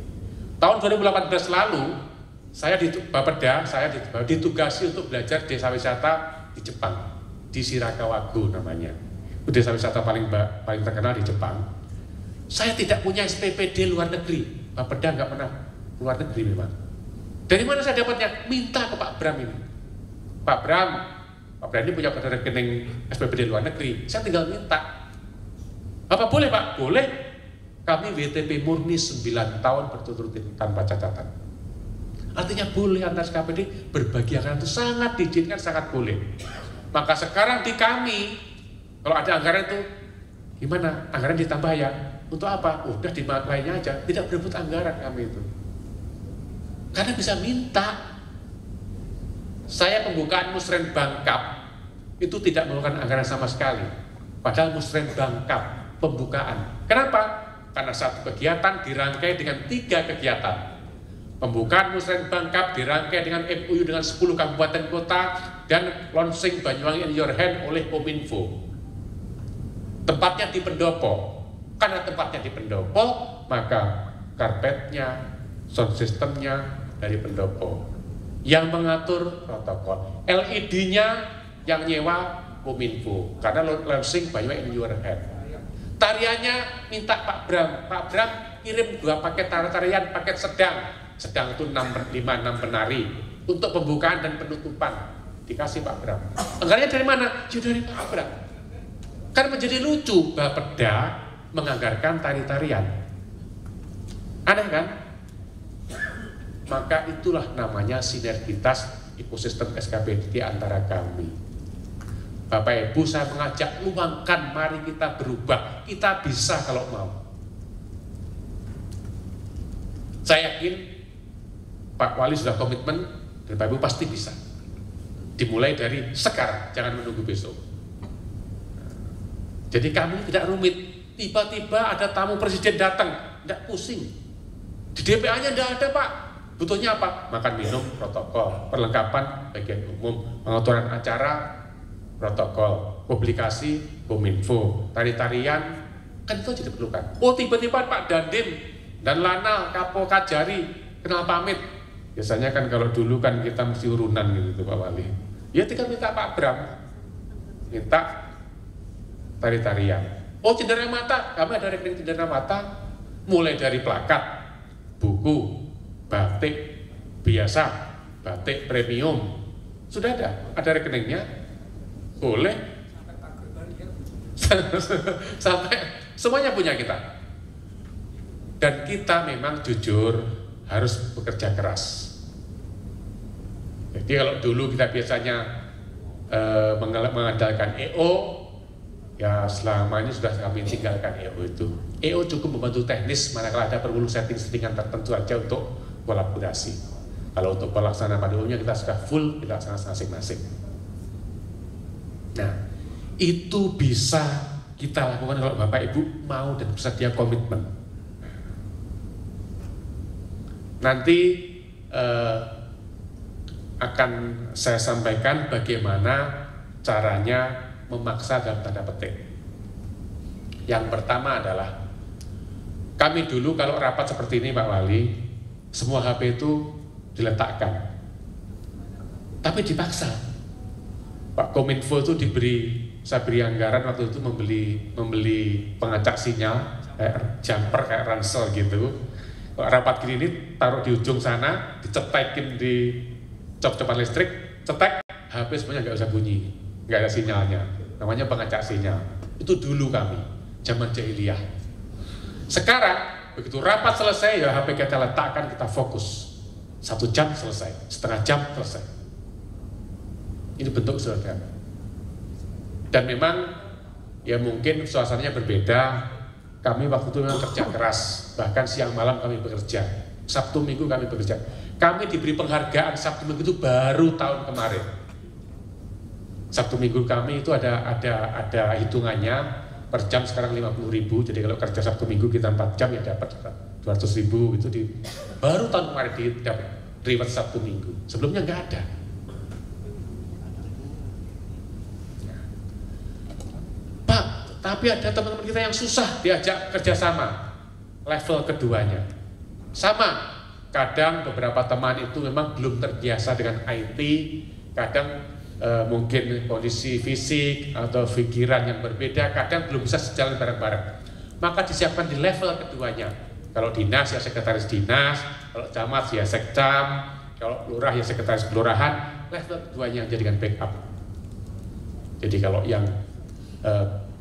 Tahun 2018 lalu, saya di Bapeda, saya ditugasi untuk belajar desa wisata di Jepang, di Shirakawago namanya. Itu desa wisata paling terkenal di Jepang. Saya tidak punya SPPD luar negeri. Bapeda nggak pernah luar negeri memang. Dari mana saya dapatnya? Minta ke Pak Bram ini. Pak Bram ini punya rekening SPPD luar negeri. Saya tinggal minta. Apa boleh Pak? Boleh. Kami WTP murni 9 tahun berturut-turut tanpa catatan. Artinya boleh antar SKPD berbagi anggaran itu sangat diizinkan, sangat boleh. Maka sekarang di kami, kalau ada anggaran itu, gimana? Anggaran ditambah ya? Untuk apa? Udah dimakainya aja, tidak berebut anggaran kami itu. Karena bisa minta. Saya pembukaan Musren Bangkap itu tidak melakukan anggaran sama sekali. Padahal Musren Bangkap pembukaan. Kenapa? Karena satu kegiatan dirangkai dengan 3 kegiatan. Pembukaan Musren Bangkap dirangkai dengan MOU dengan 10 kabupaten kota dan launching Banyuwangi in your hand oleh Kominfo. Tempatnya di Pendopo. Karena tempatnya di Pendopo, maka karpetnya, sound systemnya dari Pendopo. Yang mengatur protokol. LED-nya yang nyewa Kominfo. Karena launching Banyuwangi in your hand. Tariannya minta Pak Bram. Pak Bram kirim 2 paket tarian, paket sedang. Sedang itu 5-6 penari untuk pembukaan dan penutupan. Dikasih Pak Bram. Anggarannya dari mana? Ya dari Pak Bram. Kan menjadi lucu Bapeda menganggarkan tari-tarian. Aneh kan? Maka itulah namanya sinergitas ekosistem SKPD di antara kami. Bapak Ibu, saya mengajak luangkan, mari kita berubah. Kita bisa kalau mau. Saya yakin Pak Wali sudah komitmen dan Bapak Ibu pasti bisa. Dimulai dari sekarang, jangan menunggu besok. Jadi kami tidak rumit. Tiba-tiba ada tamu presiden datang, tidak pusing. Di DPA-nya tidak ada Pak. Butuhnya apa? Makan minum, protokol, perlengkapan bagian umum, pengaturan acara, protokol, publikasi, Kominfo, tari-tarian, kan itu jadi diperlukan. Oh tiba-tiba Pak Dandim dan Lana, Kapo Kajari, kenal pamit. Biasanya kan kalau dulu kan kita mesti urunan gitu Pak Wali. Ya tinggal minta Pak Bram, minta tari-tarian. Oh cendera mata, kami ada rekening cendera mata, mulai dari plakat, buku, batik biasa, batik premium, sudah ada rekeningnya. Boleh sampai semuanya punya kita. Dan kita memang jujur harus bekerja keras. Jadi kalau dulu kita biasanya mengandalkan EO, ya selama ini sudah kami tinggalkan EO itu. EO cukup membantu teknis manakala ada perlu setting-settingan tertentu aja untuk kolaborasi. Kalau untuk pelaksanaan pada umumnya kita sudah full dilaksanakan masing-masing. Nah, itu bisa kita lakukan kalau Bapak Ibu mau dan bersedia komitmen. Nanti akan saya sampaikan bagaimana caranya memaksa dalam tanda petik. Yang pertama adalah kami dulu kalau rapat seperti ini Pak Wali, semua HP itu diletakkan, tapi dipaksa. Pak Kominfo itu saya beri anggaran waktu itu membeli pengacak sinyal kayak jumper, kayak ransel gitu. Rapat gini ini taruh di ujung sana, dicetekin di cop-copan listrik, cetek, HP semuanya nggak usah bunyi, nggak ada sinyalnya. Namanya pengacak sinyal. Itu dulu kami, zaman jahiliyah. Sekarang begitu rapat selesai ya HP kita letakkan, kita fokus. 1 jam selesai, setengah jam selesai. Ini bentuk saudara. Dan memang ya mungkin suasananya berbeda. Kami waktu itu memang kerja keras, bahkan siang malam kami bekerja, Sabtu Minggu kami bekerja. Kami diberi penghargaan Sabtu Minggu itu baru tahun kemarin. Sabtu Minggu kami itu ada hitungannya per jam sekarang 50.000. Jadi kalau kerja Sabtu Minggu kita 4 jam ya dapat 200.000 itu baru tahun kemarin dapat reward Sabtu Minggu. Sebelumnya nggak ada. Pak, tapi ada teman-teman kita yang susah diajak kerjasama. Level keduanya sama. Kadang beberapa teman itu memang belum terbiasa dengan IT. Kadang mungkin kondisi fisik atau pikiran yang berbeda, kadang belum bisa sejalan bareng-bareng. Maka disiapkan di level keduanya. Kalau dinas ya sekretaris dinas, kalau camat ya sekcam, kalau lurah ya sekretaris kelurahan. Level keduanya yang jadikan backup. Jadi kalau yang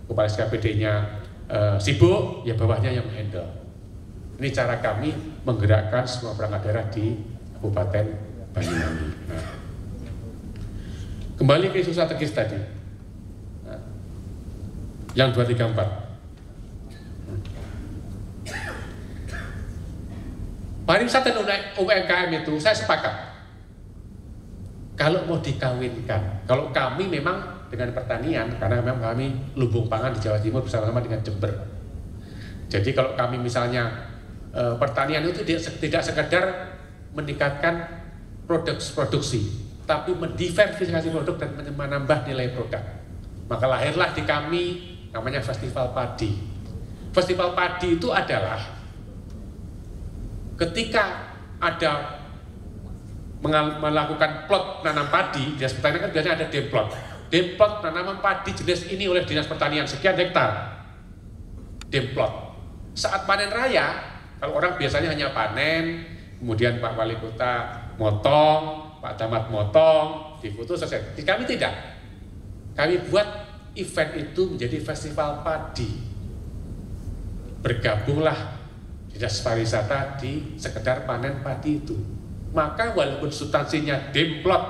kepala SKPD-nya sibuk, ya bawahnya yang handle. Ini cara kami menggerakkan semua perangkat daerah di Kabupaten Banyuwangi. Nah, kembali ke isu strategis tadi, yang 234. Pariwisata dan UMKM itu saya sepakat. Kalau mau dikawinkan, kalau kami memang dengan pertanian, karena memang kami lumbung pangan di Jawa Timur bersama-sama dengan Jember. Jadi kalau kami misalnya pertanian itu tidak sekedar meningkatkan produksi, tapi mendiversifikasi produk dan menambah nilai produk. Maka lahirlah di kami namanya Festival Padi. Festival Padi itu adalah ketika ada melakukan plot nanam padi, Dinas Pertanian kan biasanya ada demplot. Demplot tanaman padi jenis ini oleh Dinas Pertanian sekian hektar. Demplot. Saat panen raya, kalau orang biasanya hanya panen, kemudian Pak Wali Kota motong, Pak Camat motong, difoto selesai. Kami tidak. Kami buat event itu menjadi festival padi. Bergabunglah Dinas Pariwisata di sekedar panen padi itu. Maka walaupun substansinya demplot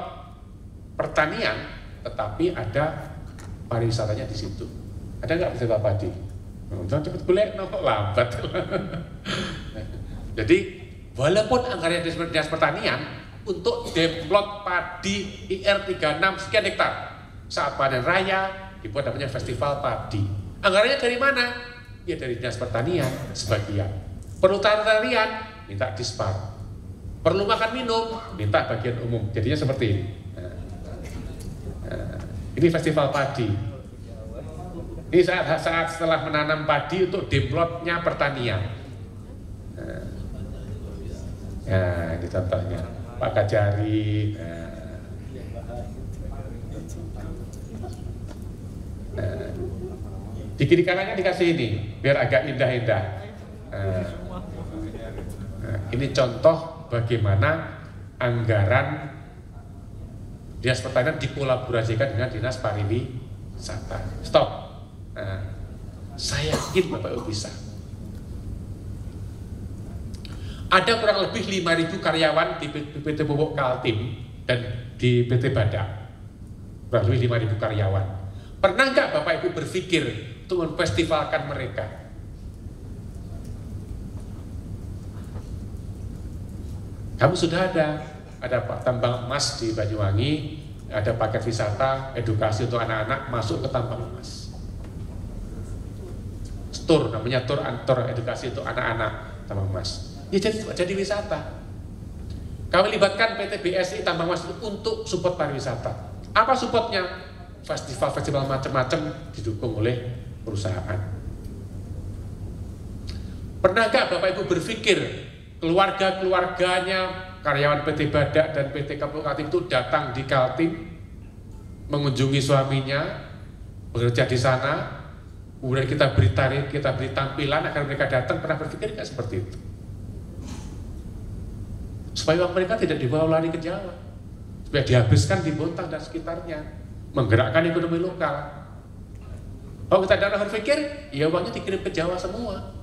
pertanian, tetapi ada pariwisatanya di situ. Ada nggak festival padi? Jangan cepet golek, kok lambat. Jadi walaupun anggaran Dinas Pertanian untuk demplot padi IR 36 sekian hektar, saat panen raya dibuat namanya festival padi. Anggarannya dari mana? Ya dari Dinas Pertanian sebagian. Perlu tarian minta dispar. Perlu makan minum minta bagian umum. Jadinya seperti ini. Ini festival padi. Ini saat setelah menanam padi untuk demplotnya pertanian. Nah, ini contohnya Pak Kajari. Di kiri kanannya dikasih ini, biar agak indah-indah. Ini contoh bagaimana anggaran Dinas Pertanian dikolaborasikan dengan Dinas Pariwisata. Stop. Saya yakin Bapak Ibu bisa. Ada kurang lebih 5.000 karyawan di PT Pupuk Kaltim dan di PT Badak. Kurang lebih 5.000 karyawan. Pernah nggak Bapak Ibu berpikir untuk memfestivalkan mereka? Kamu sudah ada tambang emas di Banyuwangi, ada paket wisata, edukasi untuk anak-anak masuk ke tambang emas. Tur, namanya tur edukasi untuk anak-anak tambang emas. Ya jadi wisata. Kami libatkan PT BSI tambang emas itu untuk support pariwisata. Apa supportnya? Festival-festival macam-macam didukung oleh perusahaan. Pernah nggak Bapak Ibu berpikir keluarga-keluarganya karyawan PT Badak dan PT Pupuk Kaltim itu datang di Kaltim mengunjungi suaminya, bekerja di sana, kemudian kita beri tampilan agar mereka datang? Pernah berpikir nggak seperti itu? Supaya uang mereka tidak dibawa lari ke Jawa, supaya dihabiskan di Bontang dan sekitarnya, menggerakkan ekonomi lokal. Kalau kita tidak berpikir, ya uangnya dikirim ke Jawa semua.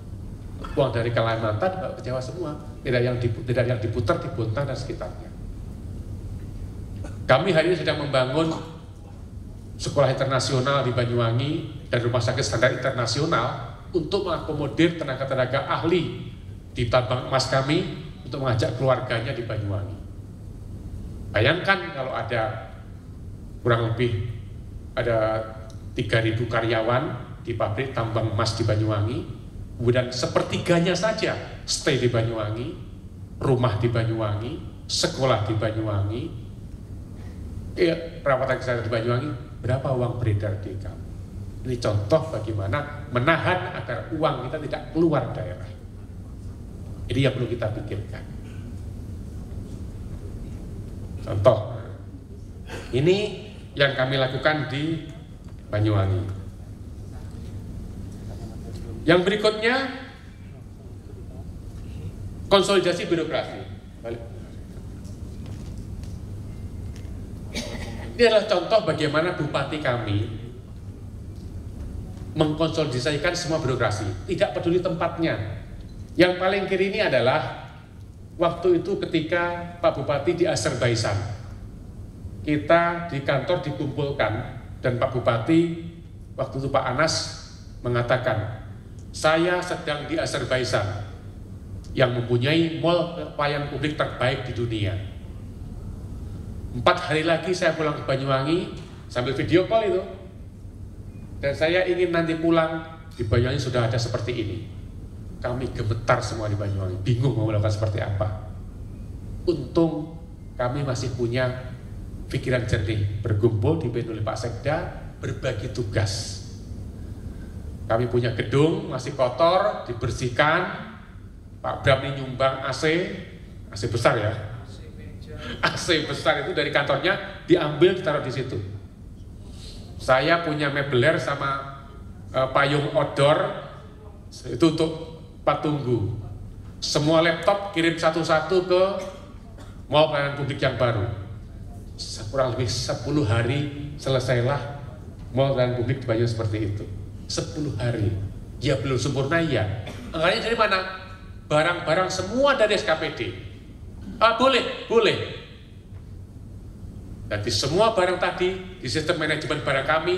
Uang dari Kalimantan dibawa ke Jawa semua, tidak yang diputar di Bontang dan sekitarnya. Kami hari ini sedang membangun sekolah internasional di Banyuwangi dan rumah sakit standar internasional untuk mengakomodir tenaga-tenaga ahli di tambang emas kami untuk mengajak keluarganya di Banyuwangi. Bayangkan kalau ada kurang lebih ada 3.000 karyawan di pabrik tambang emas di Banyuwangi, kemudian sepertiganya saja stay di Banyuwangi, rumah di Banyuwangi, sekolah di Banyuwangi, perawatan kesehatan di Banyuwangi, berapa uang beredar di kamu? Ini contoh bagaimana menahan agar uang kita tidak keluar daerah. Ini yang perlu kita pikirkan. Contoh, ini yang kami lakukan di Banyuwangi. Yang berikutnya, konsolidasi birokrasi. Ini adalah contoh bagaimana bupati kami mengkonsolidasikan semua birokrasi, tidak peduli tempatnya. Yang paling kiri ini adalah waktu itu ketika Pak Bupati di Azerbaijan. Kita di kantor dikumpulkan dan Pak Bupati waktu itu Pak Anas mengatakan, saya sedang di Azerbaijan yang mempunyai mall pelayanan publik terbaik di dunia. 4 hari lagi saya pulang ke Banyuwangi sambil video call itu, dan saya ingin nanti pulang di Banyuwangi sudah ada seperti ini. Kami gemetar semua di Banyuwangi, bingung mau melakukan seperti apa. Untung kami masih punya pikiran jernih, berkumpul dipimpin oleh Pak Sekda, berbagi tugas. Kami punya gedung masih kotor, dibersihkan. Pak Bram ini nyumbang AC besar ya. AC besar itu dari kantornya diambil ditaruh di situ. Saya punya mebeler sama payung outdoor itu untuk Pak Tunggu. Semua laptop kirim satu-satu ke mall pelayanan publik yang baru. Kurang lebih 10 hari selesailah mall pelayanan publik di Banyuwangi seperti itu. 10 hari. Ya belum sempurna ya. Anggarannya dari mana? Barang-barang semua dari SKPD. Boleh. Nanti semua barang tadi di sistem manajemen barang kami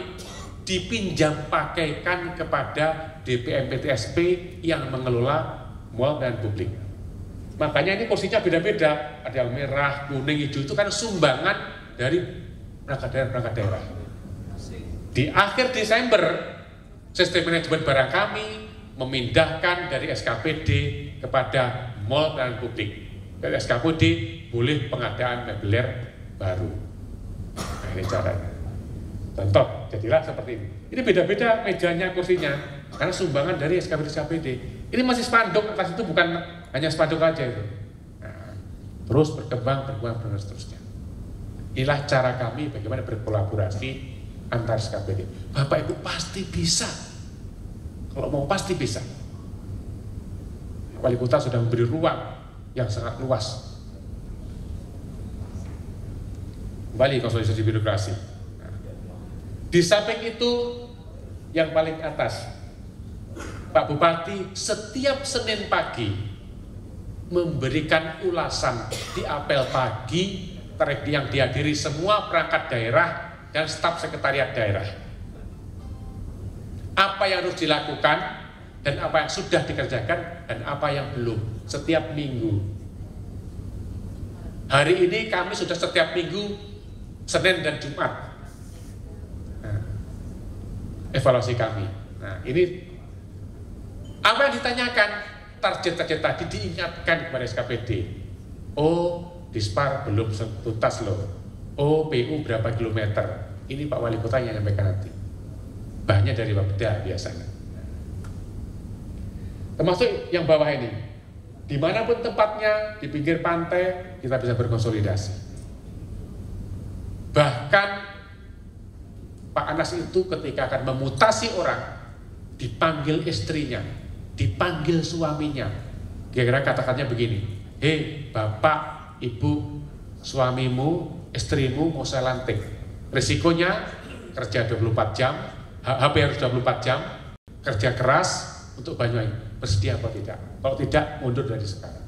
dipinjam pakaikan kepada DPM-PTSP yang mengelola mall dan publik. Makanya ini kursinya beda-beda, ada yang merah, kuning, hijau, itu kan sumbangan dari perangkat daerah. Di akhir Desember, sistem manajemen barang kami memindahkan dari SKPD kepada mall dan publik. Dari SKPD boleh pengadaan mebeler baru. Nah, ini caranya. Contoh, jadilah seperti ini. Ini beda-beda mejanya, kursinya, karena sumbangan dari SKPD. Ini masih spanduk, atas itu bukan hanya spanduk aja itu. Nah, terus berkembang seterusnya. Inilah cara kami bagaimana berkolaborasi antar SKPD. Bapak Ibu pasti bisa. Kalau mau pasti bisa. Wali Kota sudah memberi ruang yang sangat luas. Kembali konsolidasi birokrasi. Nah, di samping itu yang paling atas, Pak Bupati setiap Senin pagi memberikan ulasan di apel pagi yang dihadiri semua perangkat daerah dan staf sekretariat daerah. Apa yang harus dilakukan dan apa yang sudah dikerjakan dan apa yang belum setiap minggu. Hari ini kami sudah setiap minggu Senin dan Jumat. Nah, evaluasi kami. Nah, ini apa yang ditanyakan, target-target tadi diingatkan kepada SKPD. Oh, Dispar belum tuntas loh. Oh, PU berapa kilometer. Ini Pak Wali Kota yang menyampaikan nanti. Banyak dari Bapeda biasanya. Termasuk yang bawah ini. Dimanapun tempatnya, di pinggir pantai, kita bisa berkonsolidasi. Bahkan Pak Anas itu ketika akan memutasi orang, dipanggil istrinya, dipanggil suaminya. Kira-kira katakannya begini, hei bapak, ibu, suamimu, istrimu mau saya lantik. Risikonya kerja 24 jam, HP harus 24 jam, kerja keras untuk Banyuwangi. Bersedia apa tidak? Kalau tidak, mundur dari sekarang.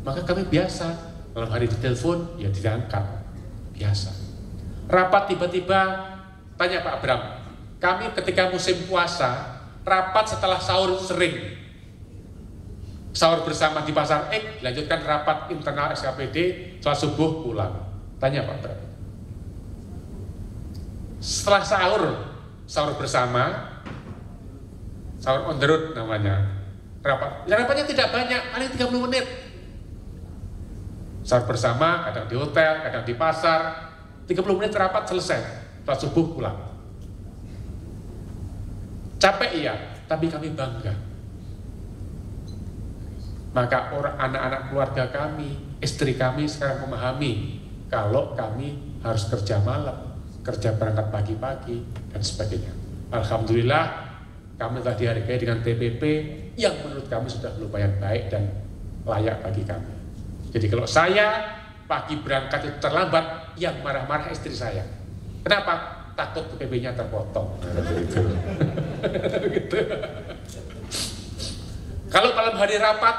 Maka kami biasa, malam hari ditelepon, ya diangkat. Biasa. Rapat tiba-tiba, tanya Pak Bram, kami ketika musim puasa, rapat setelah sahur sering. Sahur bersama di Pasar X, dilanjutkan rapat internal SKPD, setelah subuh pulang. Tanya Pak Bram. Setelah sahur bersama, sahur on the road namanya, rapat. Ya, rapatnya tidak banyak, paling 30 menit. Sahur bersama, kadang di hotel, kadang di pasar, 30 menit rapat selesai, setelah subuh pulang. Capek iya, tapi kami bangga. Maka anak-anak keluarga kami, istri kami sekarang memahami kalau kami harus kerja malam, kerja berangkat pagi-pagi, dan sebagainya. Alhamdulillah, kami telah dihargai dengan TPP yang menurut kami sudah lumayan baik dan layak bagi kami. Jadi kalau saya pagi berangkat itu terlambat, yang marah-marah istri saya. Kenapa? Takut TPP-nya terpotong. Gitu. Kalau malam hari rapat,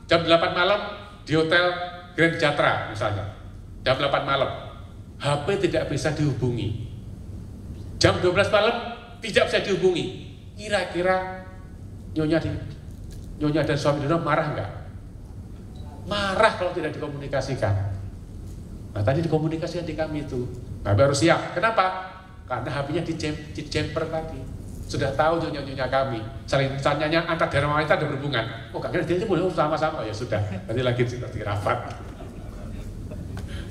jam 8 malam di Hotel Grand Jatra misalnya, jam 8 malam, HP tidak bisa dihubungi. Jam 12 malam tidak bisa dihubungi. Kira-kira Nyonya dan suami Dono marah nggak? Marah kalau tidak dikomunikasikan. Nah tadi dikomunikasikan di kami itu, HP harus siap. Kenapa? Karena HP-nya di jumper tadi. Sudah tahu nyonya kami, saling tanyanya antar daerah wanita ada berhubungan. Oh gak kira dia boleh sama-sama, oh ya sudah. Nanti lagi di rapat.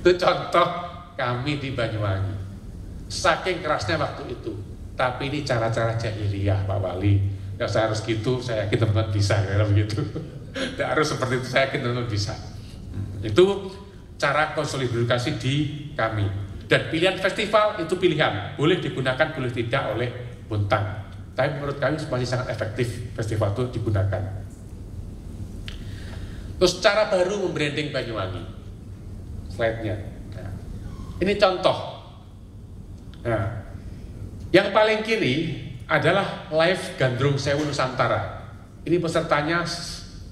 Itu contoh kami di Banyuwangi. Saking kerasnya waktu itu. Tapi ini cara-cara jahiliyah Pak Wali. Ya saya harus gitu, saya yakin teman-teman bisa, kayak begitu. Tidak harus seperti itu, saya yakin teman-teman bisa. Itu cara konsolidasi di kami. Dan pilihan festival itu pilihan, boleh digunakan, boleh tidak oleh Bontang. Tapi menurut kami masih sangat efektif festival itu digunakan. Terus cara baru membranding Banyuwangi, slide-nya. Nah, ini contoh. Nah, yang paling kiri adalah Live Gandrung Sewu Nusantara. Ini pesertanya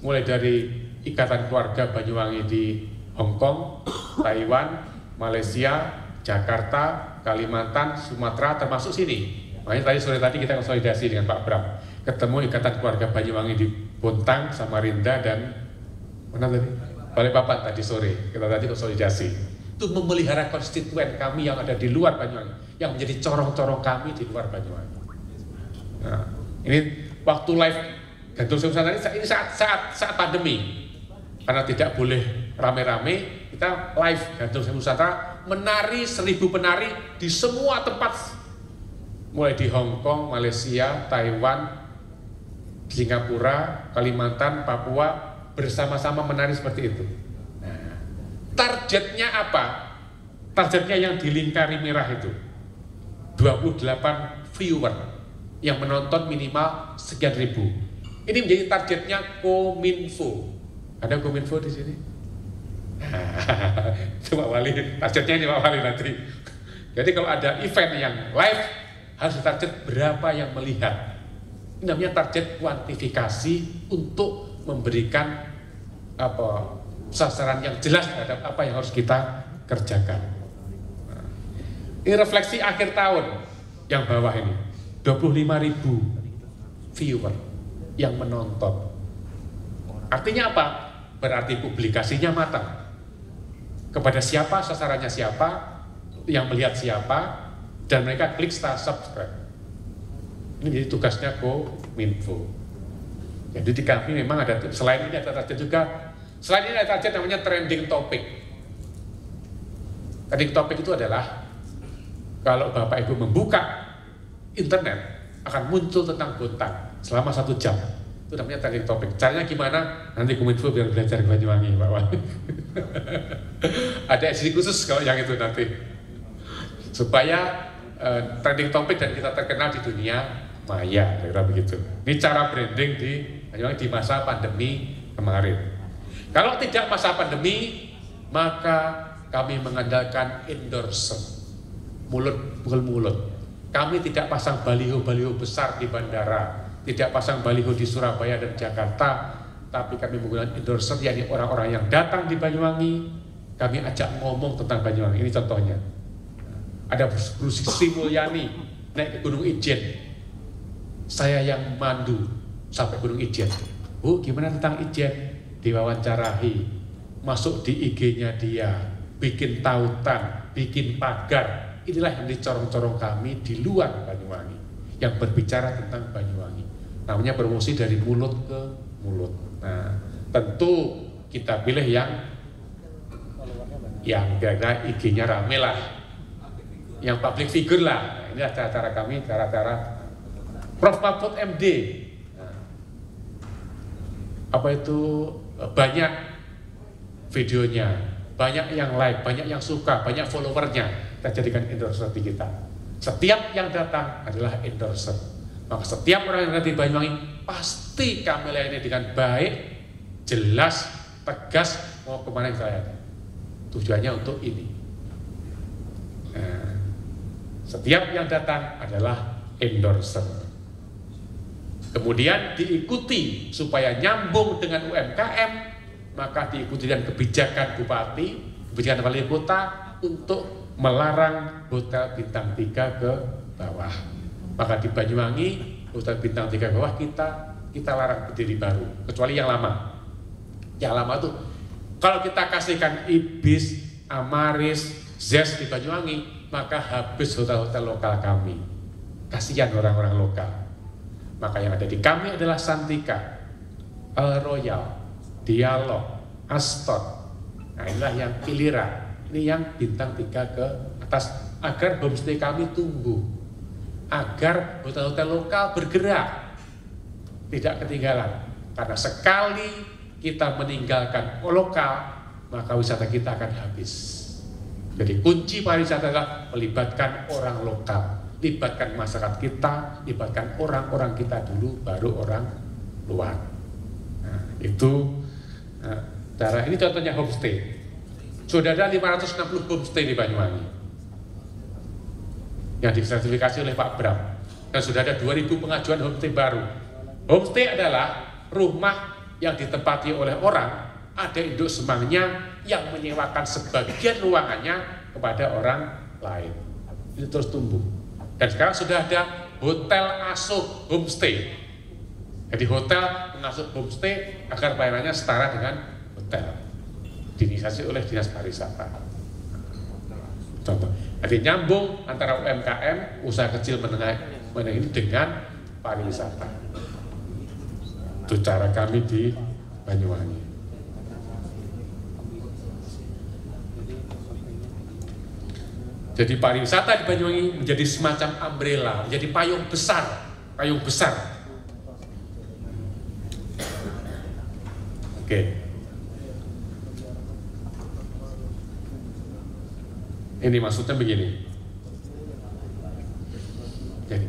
mulai dari Ikatan Keluarga Banyuwangi di Hong Kong, Taiwan, Malaysia, Jakarta, Kalimantan, Sumatera, termasuk sini. Makanya sore tadi kita konsolidasi dengan Pak Bram. Ketemu Ikatan Keluarga Banyuwangi di Bontang, Samarinda, dan mana tadi? Balikpapan tadi sore. Kita tadi konsolidasi. Itu memelihara konstituen kami yang ada di luar Banyuwangi, yang menjadi corong-corong kami di luar Banyuwangi. Nah, ini waktu live Gandrung Sewu Nusantara ini saat pandemi. Karena tidak boleh rame-rame, kita live Gandrung Sewu Nusantara, menari 1000 penari di semua tempat, mulai di Hong Kong, Malaysia, Taiwan, Singapura, Kalimantan, Papua, bersama-sama menari seperti itu. Nah, targetnya apa? Targetnya yang di lingkari merah itu 28 viewer yang menonton minimal sekian ribu. Ini menjadi targetnya Kominfo. Ada Kominfo di sini? Itu Pak Wali, targetnya ini Pak Wali nanti. Jadi kalau ada event yang live, harus target berapa yang melihat. Ini namanya target kuantifikasi untuk memberikan sasaran yang jelas terhadap apa yang harus kita kerjakan. Nah, ini refleksi akhir tahun yang bawah ini, 25.000 viewer yang menonton. Artinya apa? Berarti publikasinya matang. Kepada siapa, sasarannya siapa, yang melihat siapa, dan mereka klik subscribe. Ini jadi tugasnya Kominfo. Jadi di kami memang ada, selain ini ada target juga, selain ini ada target namanya trending topic. Trending topic itu adalah kalau Bapak Ibu membuka internet akan muncul tentang Bontang selama 1 jam. Itu namanya trending topic. Caranya gimana? Nanti Kominfo biar belajar ke Banyuwangi, Pak Wali. Ada edisi khusus kalau yang itu nanti. Supaya trending topic dan kita terkenal di dunia maya, kira begitu. Ini cara branding di Banyuwangi di masa pandemi kemarin. Kalau tidak masa pandemi, maka kami mengandalkan endorser, mulut bukan mulut. Kami tidak pasang baliho-baliho besar di bandara, tidak pasang baliho di Surabaya dan Jakarta, tapi kami menggunakan endorser, yakni orang-orang yang datang di Banyuwangi, kami ajak ngomong tentang Banyuwangi. Ini contohnya. ada Bu Sri Mulyani naik ke Gunung Ijen, saya yang mandu sampai Gunung Ijen. Bu, gimana tentang Ijen? Diwawancarahi, masuk di IG-nya dia, bikin tautan, bikin pagar. Inilah yang dicorong-corong kami di luar Banyuwangi, yang berbicara tentang Banyuwangi. Namanya promosi dari mulut ke mulut. Nah, tentu kita pilih yang kira-kira IG-nya rame lah, yang public figure lah. Nah, inilah cara-cara kami, cara-cara Prof. Mahfud MD. Nah, apa itu, banyak videonya, banyak yang like, banyak yang suka, banyak followernya, kita jadikan endorser di kita. Setiap yang datang adalah endorser. Maka setiap orang yang datang di Banyuwangi pasti kami layani dengan baik, jelas, tegas, mau kemana yang saya ada. Tujuannya untuk ini. Nah, setiap yang datang adalah endorser. Kemudian diikuti supaya nyambung dengan UMKM, maka diikuti dengan kebijakan Bupati, kebijakan Wali Kota untuk melarang hotel bintang 3 ke bawah. Maka di Banyuwangi hotel bintang 3 ke bawah kita larang berdiri baru, kecuali yang lama. Yang lama tuh kalau kita kasihkan Ibis, Amaris, Zest di Banyuwangi, maka habis hotel-hotel lokal kami. Kasihan orang-orang lokal. Maka yang ada di kami adalah Santika, El Royal, Dialog, Aston. Nah, inilah yang Pilira. Ini yang bintang 3 ke atas, agar homestay kami tumbuh, agar hotel-hotel lokal bergerak, tidak ketinggalan. Karena sekali kita meninggalkan lokal, maka wisata kita akan habis. Jadi kunci pariwisata adalah melibatkan orang lokal, libatkan masyarakat kita, libatkan orang-orang kita dulu, baru orang luar. Nah, itu cara ini contohnya homestay. Sudah ada 560 homestay di Banyuwangi yang disertifikasi oleh Pak Bram, dan sudah ada 2.000 pengajuan homestay baru. Homestay adalah rumah yang ditempati oleh orang, ada induk semangnya yang menyewakan sebagian ruangannya kepada orang lain. Itu terus tumbuh. Dan sekarang sudah ada hotel asuh homestay. Jadi hotel mengasuh homestay agar pelayanannya setara dengan hotel. Diinisiasi oleh Dinas Pariwisata. Contoh. Jadi nyambung antara UMKM, usaha kecil menengah ini dengan pariwisata. Itu cara kami di Banyuwangi. Jadi pariwisata di Banyuwangi menjadi semacam umbrella, menjadi payung besar, Oke. Ini maksudnya begini. Jadi,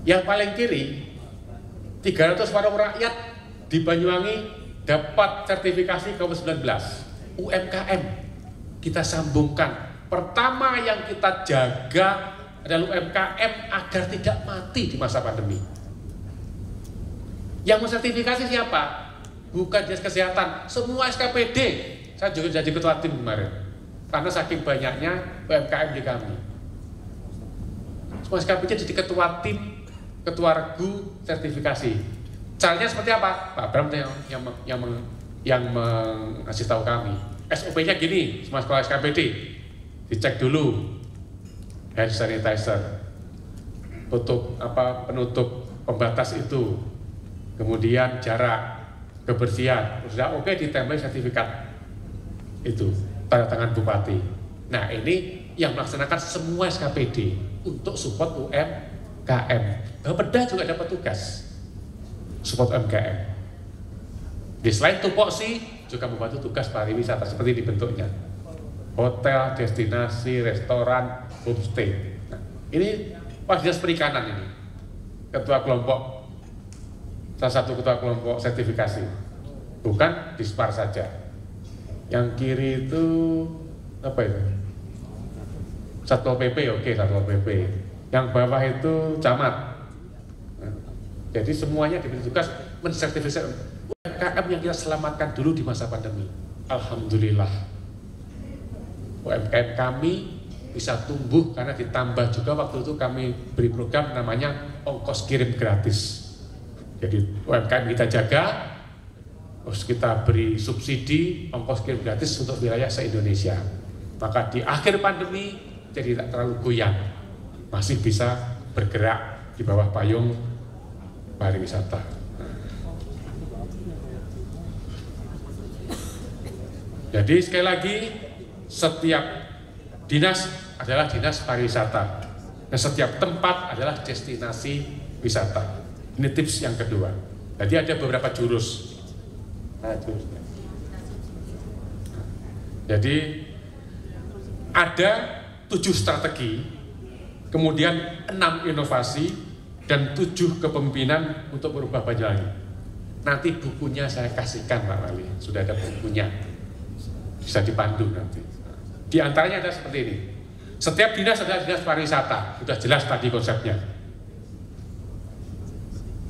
yang paling kiri 300 warung rakyat di Banyuwangi dapat sertifikasi COVID-19 UMKM. Kita sambungkan. Pertama yang kita jaga adalah UMKM agar tidak mati di masa pandemi. Yang mensertifikasi siapa? Bukan Dinas Kesehatan, semua SKPD. Saya juga jadi ketua tim kemarin. Karena saking banyaknya UMKM di kami. Semua SKPD jadi ketua tim, ketua regu sertifikasi. Caranya seperti apa? Pak Bram yang mengasih tahu kami. SOP-nya gini, semua sekolah SKPD dicek dulu hand sanitizer, penutup pembatas itu, kemudian jarak, kebersihan, sudah oke, ditempel sertifikat itu tanda tangan bupati. Nah, ini yang melaksanakan semua SKPD untuk support UMKM. Bapeda juga dapat tugas support UMKM. Di selain tupoksi juga membantu tugas pariwisata seperti dibentuknya hotel, destinasi, restoran, homestay. Nah, ini Pak Dinas Perikanan ini, ketua kelompok, salah satu ketua kelompok sertifikasi, bukan Dispar saja. Yang kiri itu apa itu? Satpol PP, oke, Satpol PP. Yang bawah itu camat. Nah, jadi semuanya diberi tugas mensertifikasi UMKM yang kita selamatkan dulu di masa pandemi. Alhamdulillah. UMKM kami bisa tumbuh karena ditambah juga waktu itu kami beri program namanya ongkos kirim gratis. Jadi UMKM kita jaga, terus kita beri subsidi ongkos kirim gratis untuk wilayah se-Indonesia. Maka di akhir pandemi jadi tak terlalu goyang, masih bisa bergerak di bawah payung pariwisata. Jadi sekali lagi, setiap dinas adalah dinas pariwisata dan setiap tempat adalah destinasi wisata. Ini tips yang kedua. Jadi ada beberapa jurus. Jadi ada 7 strategi, kemudian 6 inovasi dan 7 kepemimpinan untuk merubah Banyuwangi. Nanti bukunya saya kasihkan Pak Wali, sudah ada bukunya, bisa dipandu nanti. Di antaranya ada seperti ini. Setiap dinas adalah dinas pariwisata, sudah jelas tadi konsepnya.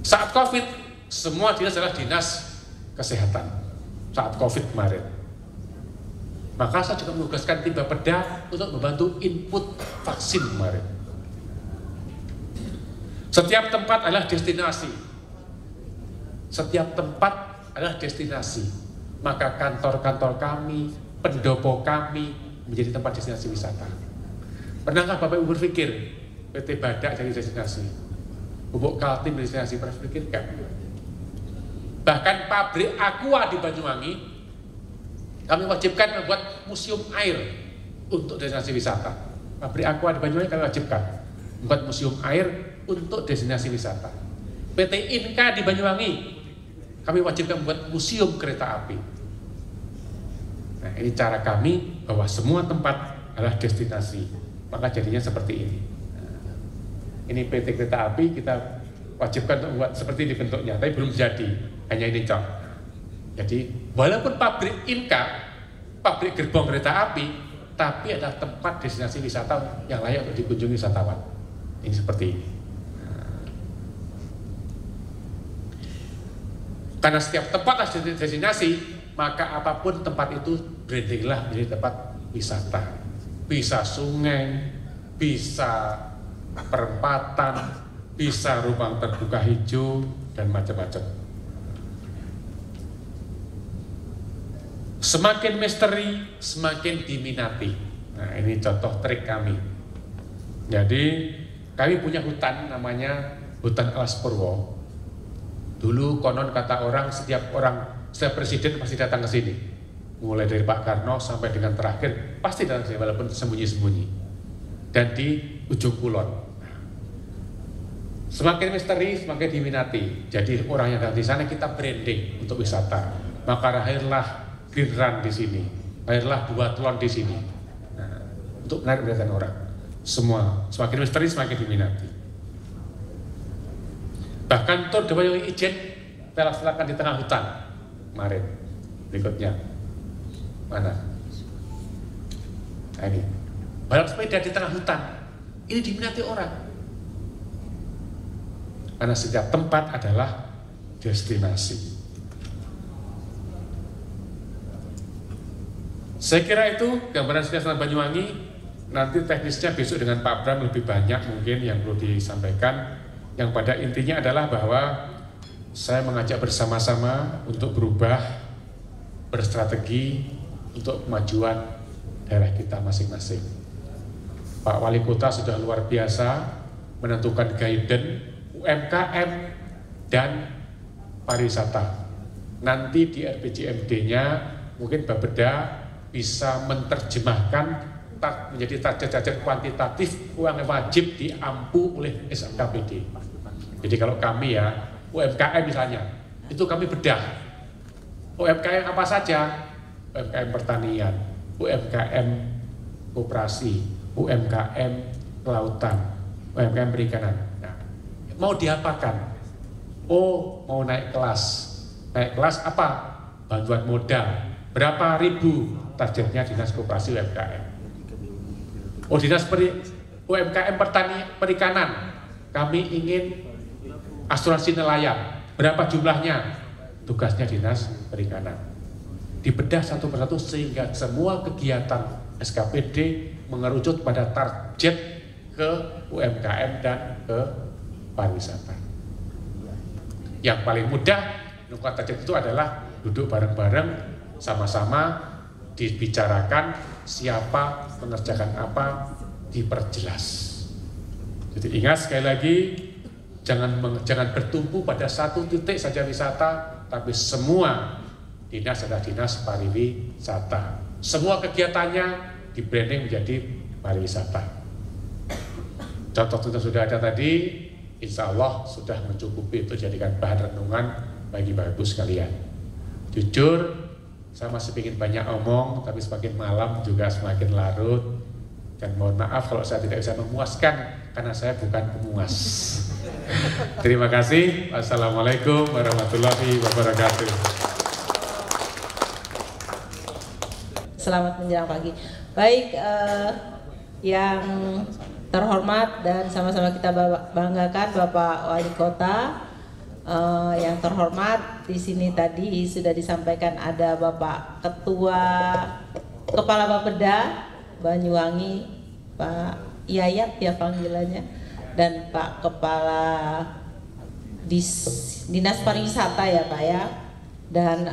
Saat COVID, semua dinas adalah dinas kesehatan. Saat COVID kemarin, maka saya juga menugaskan tim Bapeda untuk membantu input vaksin kemarin. Setiap tempat adalah destinasi. Setiap tempat adalah destinasi. Maka kantor-kantor kami, pendopo kami menjadi tempat destinasi wisata. Pernahkah Bapak Ibu berpikir PT Badak jadi destinasi? Bubuk Kaltim destinasi, pernah berpikir enggak? Bahkan pabrik Aqua di Banyuwangi, kami wajibkan membuat museum air untuk destinasi wisata. Pabrik Aqua di Banyuwangi kami wajibkan membuat museum air untuk destinasi wisata. PT Inka di Banyuwangi, kami wajibkan membuat museum kereta api. Nah, ini cara kami bahwa semua tempat adalah destinasi. Maka jadinya seperti ini. Nah, ini PT Kereta Api kita wajibkan untuk membuat seperti ini bentuknya, tapi belum jadi. Hanya ini contoh. Jadi walaupun pabrik Inka, pabrik gerbong kereta api, tapi ada tempat destinasi wisata yang layak untuk dikunjungi wisatawan. Ini seperti ini. Karena setiap tempat ada destinasi, maka apapun tempat itu brandinglah menjadi tempat wisata. Bisa sungai, bisa perempatan, bisa ruang terbuka hijau, dan macam-macam. Semakin misteri, semakin diminati. Nah, ini contoh trik kami. Jadi, kami punya hutan namanya Hutan Alas Purwo. Dulu konon kata orang, setiap presiden pasti datang ke sini. Mulai dari Pak Karno sampai dengan terakhir, pasti datang ke sini, walaupun sembunyi-sembunyi. Dan di ujung kulon. Semakin misteri, semakin diminati. Jadi orang yang datang di sana kita branding untuk wisata. Maka lahirlah Green Run di sini, lahirlah duathlon di sini. Nah, untuk menarik perhatian orang. Semua semakin misteri, semakin diminati. Bahkan Tour de Banyuwangi Ijen kita laksanakan di tengah hutan kemarin. Berikutnya mana? Nah, ini balap sepeda di tengah hutan. Ini diminati orang. Karena setiap tempat adalah destinasi. Saya kira itu gambaran suasana Banyuwangi. Nanti teknisnya besok dengan Pak Bram lebih banyak mungkin yang perlu disampaikan. Yang pada intinya adalah bahwa saya mengajak bersama-sama untuk berubah, berstrategi untuk kemajuan daerah kita masing-masing. Pak Wali Kota sudah luar biasa menentukan guidance UMKM dan pariwisata. Nanti di RPJMD-nya mungkin Bapeda bisa menerjemahkan menjadi target-target kuantitatif uang wajib diampu oleh SKPD. Jadi kalau kami ya, UMKM misalnya, itu kami bedah. UMKM apa saja? UMKM pertanian, UMKM koperasi, UMKM kelautan, UMKM perikanan. Nah, mau diapakan? Oh, mau naik kelas. Naik kelas apa? Bantuan modal. Berapa ribu? Targetnya dinas koperasi UMKM. Oh, dinas UMKM perikanan, kami ingin asuransi nelayan. Berapa jumlahnya? Tugasnya dinas perikanan. Dibedah satu persatu sehingga semua kegiatan SKPD mengerucut pada target ke UMKM dan ke pariwisata. Yang paling mudah menentukan target itu adalah duduk bareng-bareng, sama-sama dibicarakan siapa mengerjakan apa, diperjelas. Jadi ingat sekali lagi, jangan bertumpu pada satu titik saja wisata, tapi semua dinas adalah dinas pariwisata. Semua kegiatannya di branding menjadi pariwisata. Contoh-contoh sudah ada tadi, insya Allah sudah mencukupi untuk jadikan bahan renungan bagi Bapak Ibu sekalian. Jujur, saya masih ingin banyak omong, tapi semakin malam juga semakin larut. Dan mohon maaf kalau saya tidak bisa memuaskan, karena saya bukan pemuas. Terima kasih. Wassalamualaikum warahmatullahi wabarakatuh. Selamat menjelang pagi. Baik, yang terhormat dan sama-sama kita banggakan Bapak Wali Kota, yang terhormat di sini tadi sudah disampaikan ada Bapak Kepala Bapeda Banyuwangi, Pak Yayat ya panggilannya, dan Pak Kepala Dinas Pariwisata ya Pak ya. Dan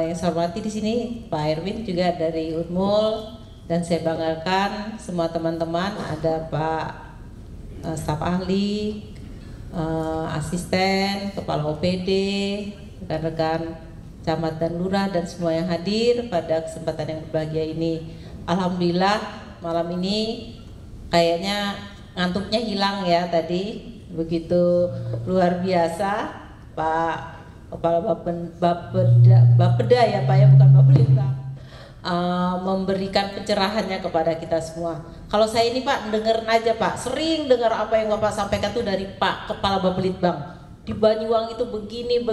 yang saya hormati di sini Pak Erwin juga dari Unmul, dan saya banggakan semua teman-teman, ada Pak staf ahli, asisten, kepala OPD, rekan-rekan camat dan lurah, dan semua yang hadir pada kesempatan yang berbahagia ini. Alhamdulillah malam ini kayaknya ngantuknya hilang ya tadi, begitu luar biasa Pak Kepala Bapeda ya Pak ya, bukan Bapelita, memberikan pencerahannya kepada kita semua. Kalau saya ini Pak dengerin aja Pak, sering dengar apa yang Bapak sampaikan tuh dari Pak Kepala Bapelitbang. Di Banyuwangi itu begini.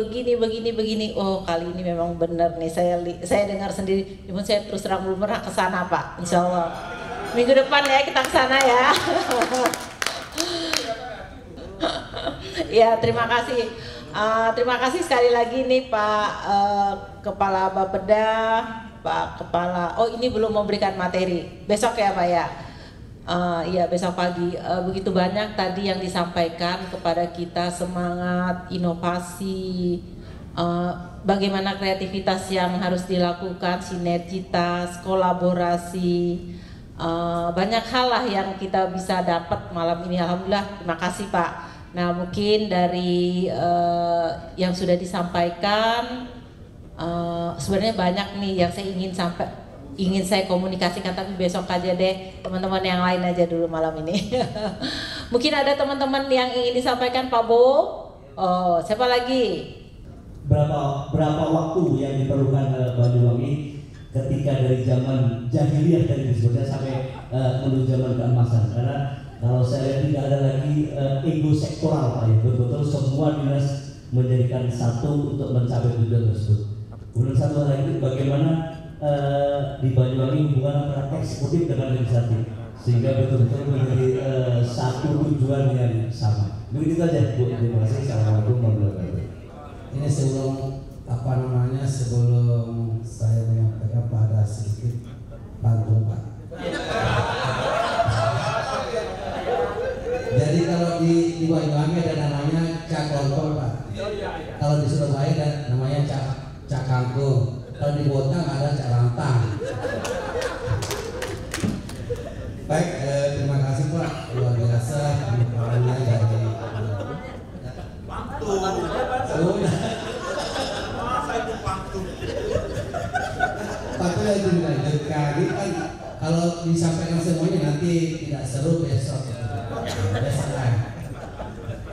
Oh kali ini memang benar nih, saya dengar sendiri. Namun saya terus terang belum pernah ke sana Pak. Insya Allah minggu depan ya kita ke sana ya. Ya terima kasih. Terima kasih sekali lagi nih Pak Kepala Bapeda, Pak Kepala. Oh ini belum memberikan materi. Besok ya Pak ya. Iya besok pagi. Begitu banyak tadi yang disampaikan kepada kita, semangat, inovasi, bagaimana kreativitas yang harus dilakukan, sinergitas, kolaborasi, banyak hal lah yang kita bisa dapat malam ini. Alhamdulillah, terima kasih Pak. Nah mungkin dari yang sudah disampaikan, sebenarnya banyak nih yang saya ingin saya komunikasikan, tapi besok aja deh, teman-teman yang lain aja dulu malam ini. Mungkin ada teman-teman yang ingin disampaikan Pak Bo. Oh, siapa lagi? Berapa waktu yang diperlukan Banyuwangi ketika dari zaman jahiliyah tadi disebutnya sampai menuju zaman keemasan? Karena kalau saya lihat tidak ada lagi ego sektoral Pak ya, betul-betul semua dinas menjadikan satu untuk mencapai tujuan tersebut. Kemudian satu lagi, bagaimana di Banyuwangi hubungan antara eksekutif dengan legislatif sehingga betul-betul menjadi satu tujuan yang sama. Begitu aja Bu. Terima kasih. Assalamualaikum warahmatullahi wabarakatuh. Ini sebelum saya menyampaikan pada sedikit pantun Pak. Jadi kalau di Banyuwangi ada namanya Cak Lontol Pak. Kalau di Surabaya ada namanya Cak Kangkung. Kalau di Botang ada Cak Rantang. Baik, terima kasih Pak. Luar biasa pembicaranya dari Pantun. Pantun yang dilanjutkan. Ini kan kalau disampaikan semuanya nanti tidak seru besok.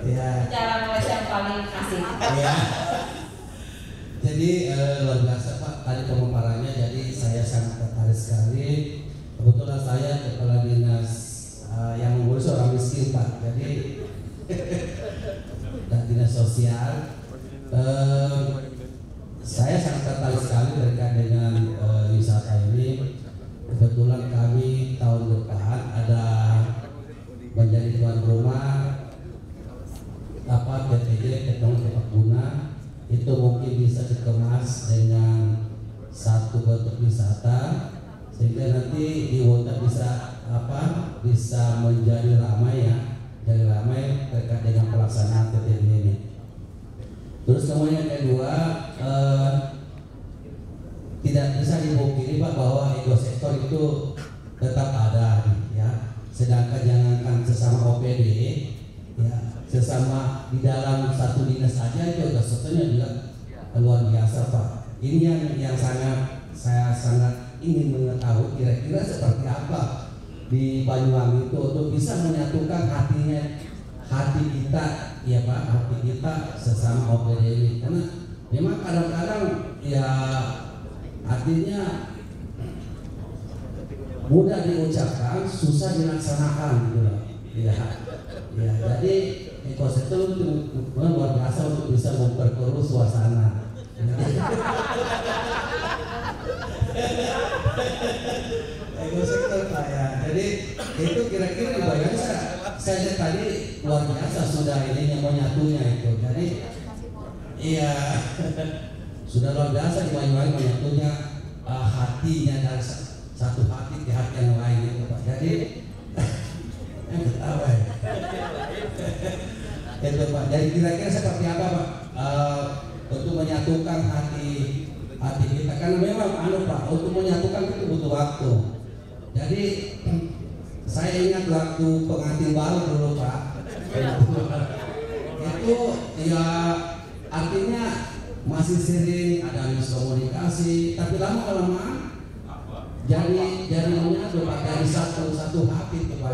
Ya. Cara nulis yang paling asik. Ya. Jadi luar biasa Pak tadi pemaparannya. Jadi saya sangat tertarik sekali. Kebetulan saya kepala dinas yang mengurus orang miskin Pak. Jadi dan dinas sosial. Saya sangat tertarik sekali terkait dengan wisata ini. Kebetulan kami tahun depan ada menjadi tuan rumah PTJ Ketong Tepak Guna. Itu mungkin bisa dikemas dengan satu bentuk wisata sehingga nanti di Wota bisa bisa menjadi ramai ya, jadi ramai terkait dengan pelaksanaan TTB ini. Terus kemudian yang kedua, tidak bisa dipungkiri Pak bahwa ego sektor itu tetap ada ya. Sedangkan jangankan sesama OPD ya, sesama di dalam satu dinas saja itu sebetulnya juga luar biasa Pak. Ini yang saya sangat ingin mengetahui kira-kira seperti apa di Banyuwangi itu untuk bisa menyatukan hati kita ya Pak, hati kita sesama OPD ini. Karena memang kadang-kadang ya artinya mudah diucapkan, susah dilaksanakan gitu loh. Ya, jadi ekosistem itu luar biasa untuk bisa memperkeruh suasana. Ekosistem Pak ya. Jadi itu kira-kira dibayangkan saya lihat tadi luar biasa sudah ini yang menyatunya itu. Jadi iya sudah luar biasa di Banyuwangi menyatunya hatinya dari satu hati ke hati yang lain itu Pak. Jadi yang ketawa ya. Itu Pak. Jadi kira-kira seperti apa Pak untuk menyatukan hati kita, karena memang Pak, untuk menyatukan itu butuh waktu. Jadi saya ingat waktu pengantin baru dulu Pak, itu ya artinya masih sering ada miskomunikasi, tapi lama-lama jadi menyatu Pak, dari satu hati itu Pak.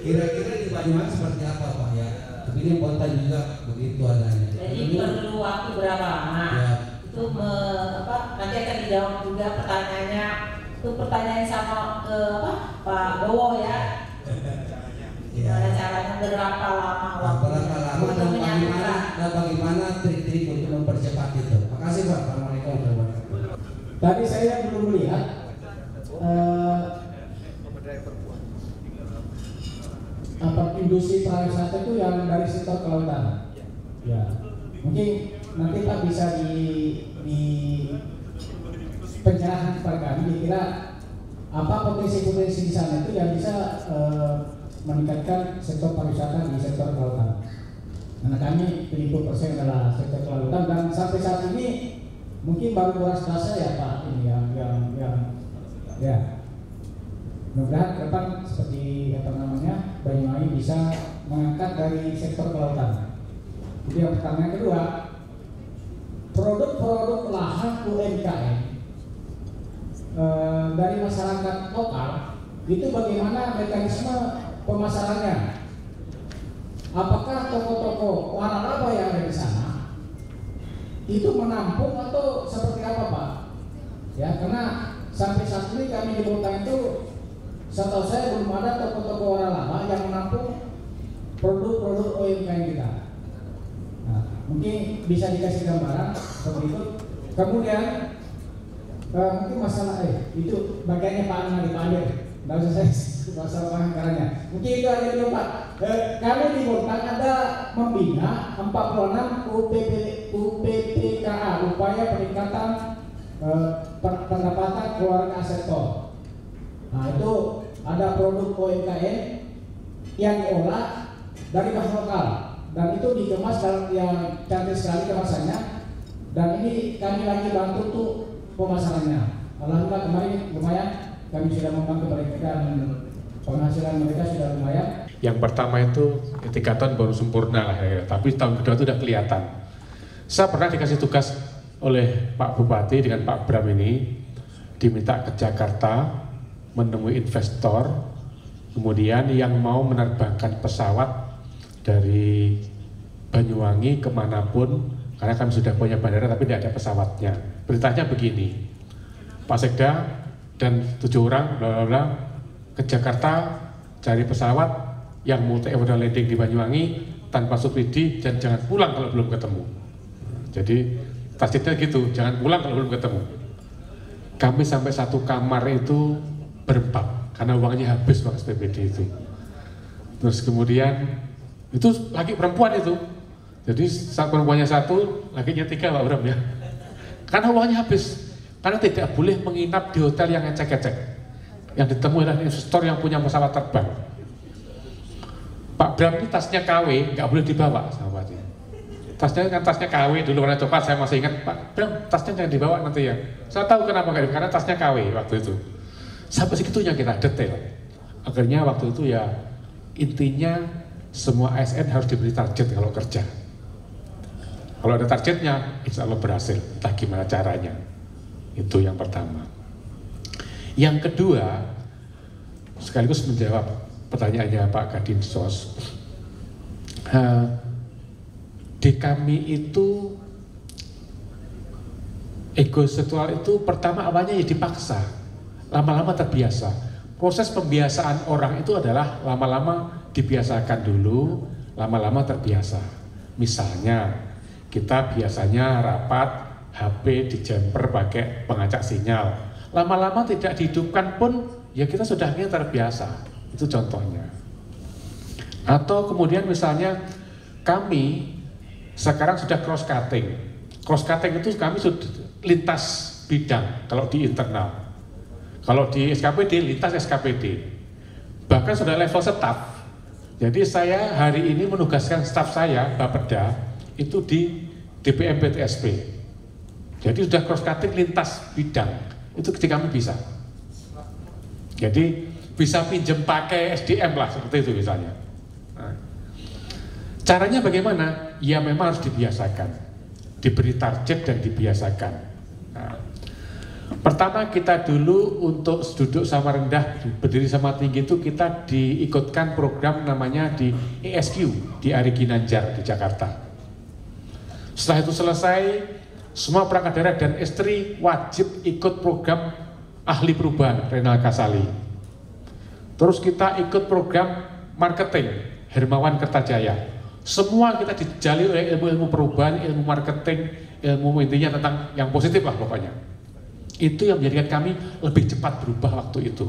Kira-kira di Banyuwangi seperti apa Pak ya? Ini konten juga begitu adanya. Jadi perlu waktu berapa lama? Ya. Itu nanti akan dijawab juga pertanyaannya. Itu pertanyaan sama Pak Bowo ya. Gimana caranya, berapa lama waktu? Berapa lama dan bagaimana trik-trik untuk mempercepat itu? Makasih Pak. Assalamualaikum warahmatullahi wabarakatuh. Tadi saya belum melihat industri pariwisata itu yang dari sektor kelautan. Ya, mungkin nanti Pak bisa di pencerahan kepada kami, kira apa potensi-potensi di sana itu yang bisa meningkatkan sektor pariwisata di sektor kelautan. Karena kami 70% adalah sektor kelautan dan sampai saat ini mungkin baru beras basah ya Pak ini yang ya. Mudah-mudahan ke depan seperti Banyuwangi bisa mengangkat dari sektor kelautan. Jadi yang pertama. Yang kedua, produk-produk lahan UMKM dari masyarakat lokal itu bagaimana mekanisme pemasarannya? Apakah toko-toko waralaba yang ada di sana itu menampung atau seperti apa Pak? Ya, karena sampai saat ini kami di Bontang itu, setahu saya belum ada toko-toko waralaba yang menampung produk-produk UMKM kita. Nah, mungkin bisa dikasih gambaran seperti itu. Kemudian mungkin masalah itu bagiannya Pak Anwar di Pak Adir. Nggak usah saya masalah penganggarannya. Mungkin itu aja dulu Pak. Kami di Bontang ada membina 46 UPPKA, upaya peningkatan pendapatan keluarga sektor. Nah itu ada produk UMKM yang diolah dari bahan lokal dan itu dikemas dalam yang cantik sekali kemasannya, dan ini kami lagi bantu tuh pemasarannya. Alhamdulillah kemarin lumayan kami sudah membantu mereka dan penghasilan mereka sudah lumayan. Yang pertama itu 3 tahun baru sempurna lah ya, tapi tahun kedua itu udah kelihatan. Saya pernah dikasih tugas oleh Pak Bupati dengan Pak Bram ini, diminta ke Jakarta menemui investor, kemudian yang mau menerbangkan pesawat dari Banyuwangi kemanapun, karena kami sudah punya bandara tapi tidak ada pesawatnya. Beritanya begini, Pak Sekda dan 7 orang bla ke Jakarta cari pesawat yang multi-order landing di Banyuwangi tanpa subsidi dan jangan pulang kalau belum ketemu. Jadi targetnya gitu, jangan pulang kalau belum ketemu. Kami sampai 1 kamar itu berempat karena uangnya habis uang SPBD itu. Terus kemudian itu laki perempuan itu, jadi perempuannya 1, lakinya 3 Pak Bram ya, karena uangnya habis. Karena tidak boleh menginap di hotel yang ecek-ecek. Yang ditemui adalah investor yang punya pesawat terbang. Pak Bram ini tasnya KW, nggak boleh dibawa, sahabat. Tasnya kan tasnya KW dulu pernah coba, saya masih ingat, Pak Bram tasnya jangan dibawa nanti ya. Saya tahu kenapa nggak, karena tasnya KW waktu itu. Sampai segitunya kita detail. Akhirnya waktu itu ya intinya semua ASN harus diberi target kalau kerja. Kalau ada targetnya, insya Allah berhasil. Entah gimana caranya. Itu yang pertama. Yang kedua, sekaligus menjawab pertanyaannya Pak Kadinsos, di kami itu ego seksual itu pertama awalnya ya dipaksa, lama-lama terbiasa. Proses pembiasaan orang itu adalah lama-lama dibiasakan dulu, lama-lama terbiasa. Misalnya kita biasanya rapat HP di jumper pakai pengacak sinyal, lama-lama tidak dihidupkan pun ya kita sudah terbiasa. Itu contohnya. Atau kemudian misalnya kami sekarang sudah cross cutting. Cross cutting itu kami sudah lintas bidang kalau di internal. Kalau di SKPD lintas SKPD. Bahkan sudah level staff. Jadi saya hari ini menugaskan staf saya Bapeda itu di DPM PTSP. Jadi sudah cross cutting lintas bidang. Itu kami bisa. Jadi bisa pinjem pakai SDM lah seperti itu misalnya. Nah, caranya bagaimana? Ya memang harus dibiasakan, diberi target dan dibiasakan. Nah, pertama kita dulu untuk duduk sama rendah, berdiri sama tinggi itu kita diikutkan program namanya di ESQ di Ari Ginanjar di Jakarta. Setelah itu selesai, semua perangkat daerah dan istri wajib ikut program ahli perubahan Renal Kasali. Terus kita ikut program marketing Hermawan Kertajaya. Semua kita dijali oleh ilmu-ilmu perubahan, ilmu marketing, ilmu intinya tentang yang positif lah pokoknya. Itu yang menjadikan kami lebih cepat berubah waktu itu.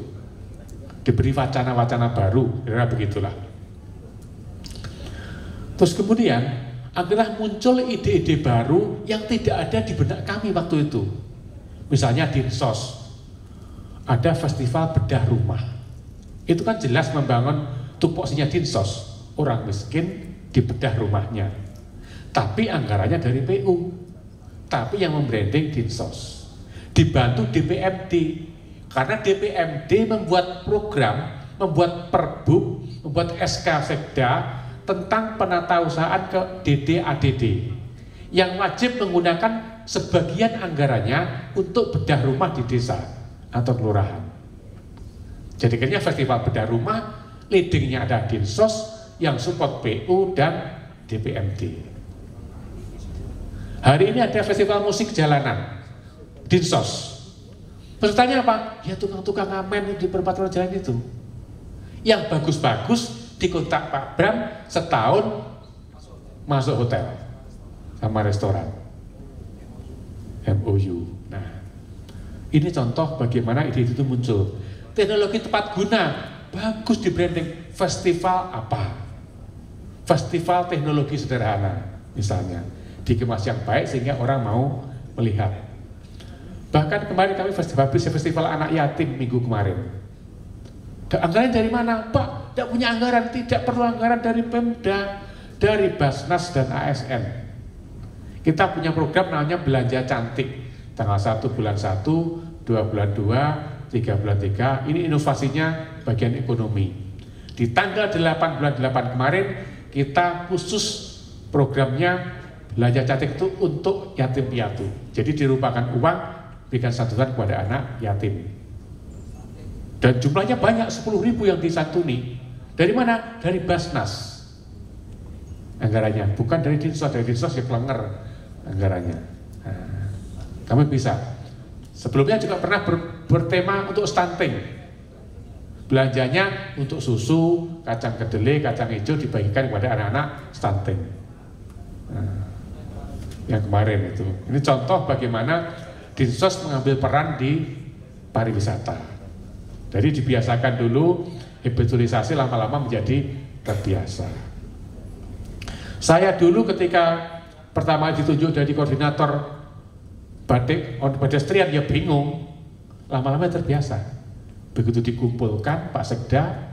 Diberi wacana-wacana baru, kira-kira begitulah. Terus kemudian akhirnya muncul ide-ide baru yang tidak ada di benak kami waktu itu. Misalnya Dinsos, ada festival bedah rumah. Itu kan jelas membangun tupoksinya Dinsos, orang miskin dibedah rumahnya. Tapi anggarannya dari PU, tapi yang membranding Dinsos. Dibantu DPMD, karena DPMD membuat program, membuat perbuk, membuat SK Sekda tentang penatausahaan ke DD-ADD yang wajib menggunakan sebagian anggarannya untuk bedah rumah di desa atau kelurahan. Jadi akhirnya festival bedah rumah, leadingnya ada Dinsos yang support PU dan DPMD. Hari ini ada festival musik jalanan, Dinsos. Pesertanya apa? Ya tukang-tukang ngamen di perempatan jalan itu. Yang bagus-bagus dikontak Pak Bram, setahun masuk hotel sama restoran MOU. Nah, ini contoh bagaimana ide itu muncul. Teknologi tepat guna, bagus di branding. Festival apa? Festival teknologi sederhana, misalnya dikemas yang baik sehingga orang mau melihat. Bahkan kemarin kami festival anak yatim minggu kemarin. Anggaran dari mana? Pak, tidak punya anggaran, tidak perlu anggaran dari Pemda, dari Basnas dan ASN. Kita punya program namanya Belanja Cantik. Tanggal 1 bulan 1, 2 bulan 2, 3 bulan 3. Ini inovasinya bagian ekonomi. Di tanggal 8 bulan 8 kemarin, kita khusus programnya Belanja Cantik itu untuk yatim piatu. Jadi dirupakan uang, berikan santunan kepada anak yatim. Dan jumlahnya banyak, 10.000 yang disantuni. Dari mana? Dari Basnas anggarannya, bukan dari Dinsos. Dari Dinsos ya kelenger anggarannya. Nah, kami bisa. Sebelumnya juga pernah bertema untuk stunting. Belanjanya untuk susu, kacang kedelai, kacang hijau dibagikan kepada anak-anak stunting. Nah, yang kemarin itu. Ini contoh bagaimana Dinsos mengambil peran di pariwisata. Jadi dibiasakan dulu, habitualisasi lama-lama menjadi terbiasa. Saya dulu ketika pertama ditunjuk jadi koordinator batik pedestrian ya bingung, lama-lama terbiasa. Begitu dikumpulkan Pak Sekda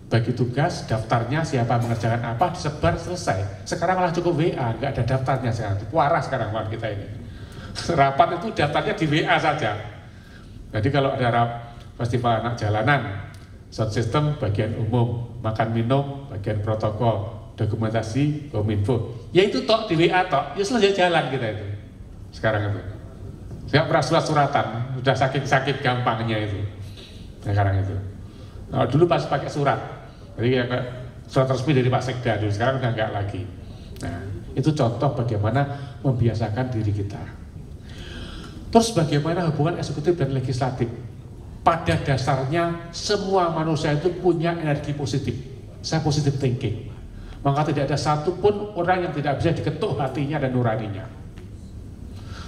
bagi tugas, daftarnya siapa mengerjakan apa, disebar, selesai. Sekarang malah cukup WA, nggak ada daftarnya sekarang. Parah sekarang malah kita ini. Rapat itu daftarnya di WA saja. Jadi kalau ada festival anak jalanan, sound system bagian umum, makan minum bagian protokol, dokumentasi kominfo. Ya itu tok di WA tok, ya selesai jalan kita itu. Sekarang itu. Nggak pernah surat-suratan, udah sakit-sakit gampangnya itu. Sekarang itu. Nah, dulu pas pakai surat. Jadi ya surat resmi dari Pak Sekda dulu, sekarang udah enggak lagi. Nah, itu contoh bagaimana membiasakan diri kita. Terus bagaimana hubungan eksekutif dan legislatif? Pada dasarnya semua manusia itu punya energi positif. Saya positive thinking. Maka tidak ada satupun orang yang tidak bisa diketuk hatinya dan nuraninya.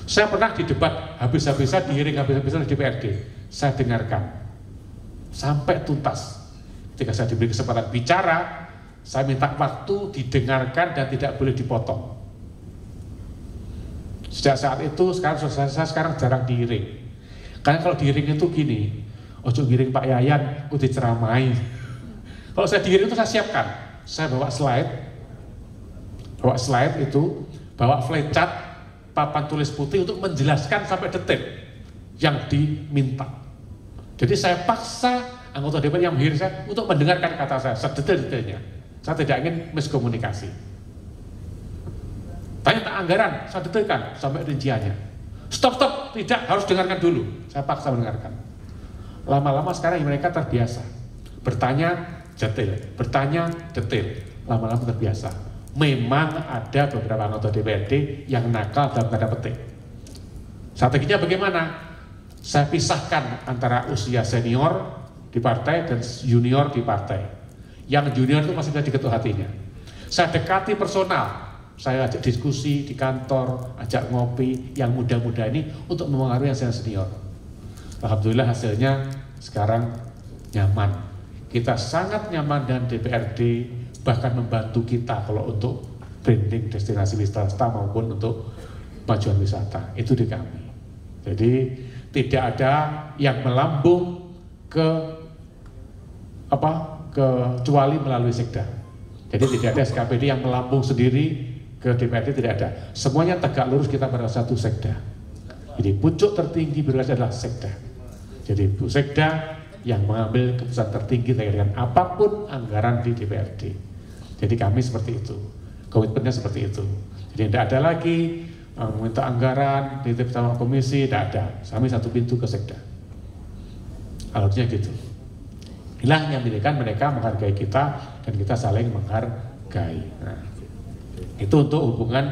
Saya pernah di debat habis-habisan, di hearing habis-habisan di DPRD. Saya dengarkan sampai tuntas. Ketika saya diberi kesempatan bicara, saya minta waktu didengarkan dan tidak boleh dipotong. Sejak saat itu, saya sekarang jarang diiring. Karena kalau diiring itu gini, ojo giring Pak Yayan, udah ceramai. Kalau saya diiring itu saya siapkan. Saya bawa slide itu, bawa flipchart, papan tulis putih untuk menjelaskan sampai detik yang diminta. Jadi saya paksa anggota DPR yang menghir saya untuk mendengarkan kata saya sedetail-detailnya. Saya tidak ingin miskomunikasi. Tanya tentang anggaran, saya detailkan sampai rinciannya. Stop, tidak, harus dengarkan dulu. Saya paksa mendengarkan. Lama-lama sekarang mereka terbiasa. Bertanya detail. Lama-lama terbiasa. Memang ada beberapa anggota DPRD yang nakal dalam tanda petik. Strateginya bagaimana? Saya pisahkan antara usia senior di partai dan junior di partai. Yang junior itu masih bisa diketuk hatinya. Saya dekati personal. Saya ajak diskusi di kantor, ajak ngopi yang muda-muda ini untuk mempengaruhi yang senior. Alhamdulillah hasilnya sekarang nyaman. Kita sangat nyaman dan DPRD bahkan membantu kita kalau untuk branding destinasi wisata maupun untuk majuan wisata. Itu di kami. Jadi tidak ada yang melambung kecuali melalui Sekda. Jadi tidak ada SKPD yang melambung sendiri ke DPRD, tidak ada. Semuanya tegak lurus kita pada satu Sekda. Jadi pucuk tertinggi birokrasi adalah Sekda. Jadi Bu Sekda yang mengambil keputusan tertinggi terkait dengan apapun anggaran di DPRD. Jadi kami seperti itu, komitmennya seperti itu. Jadi tidak ada lagi meminta anggaran dititip sama komisi, tidak ada. Kami satu pintu ke Sekda. Harusnya gitu. Inilah yang menjadikan mereka menghargai kita dan kita saling menghargai. Nah, itu untuk hubungan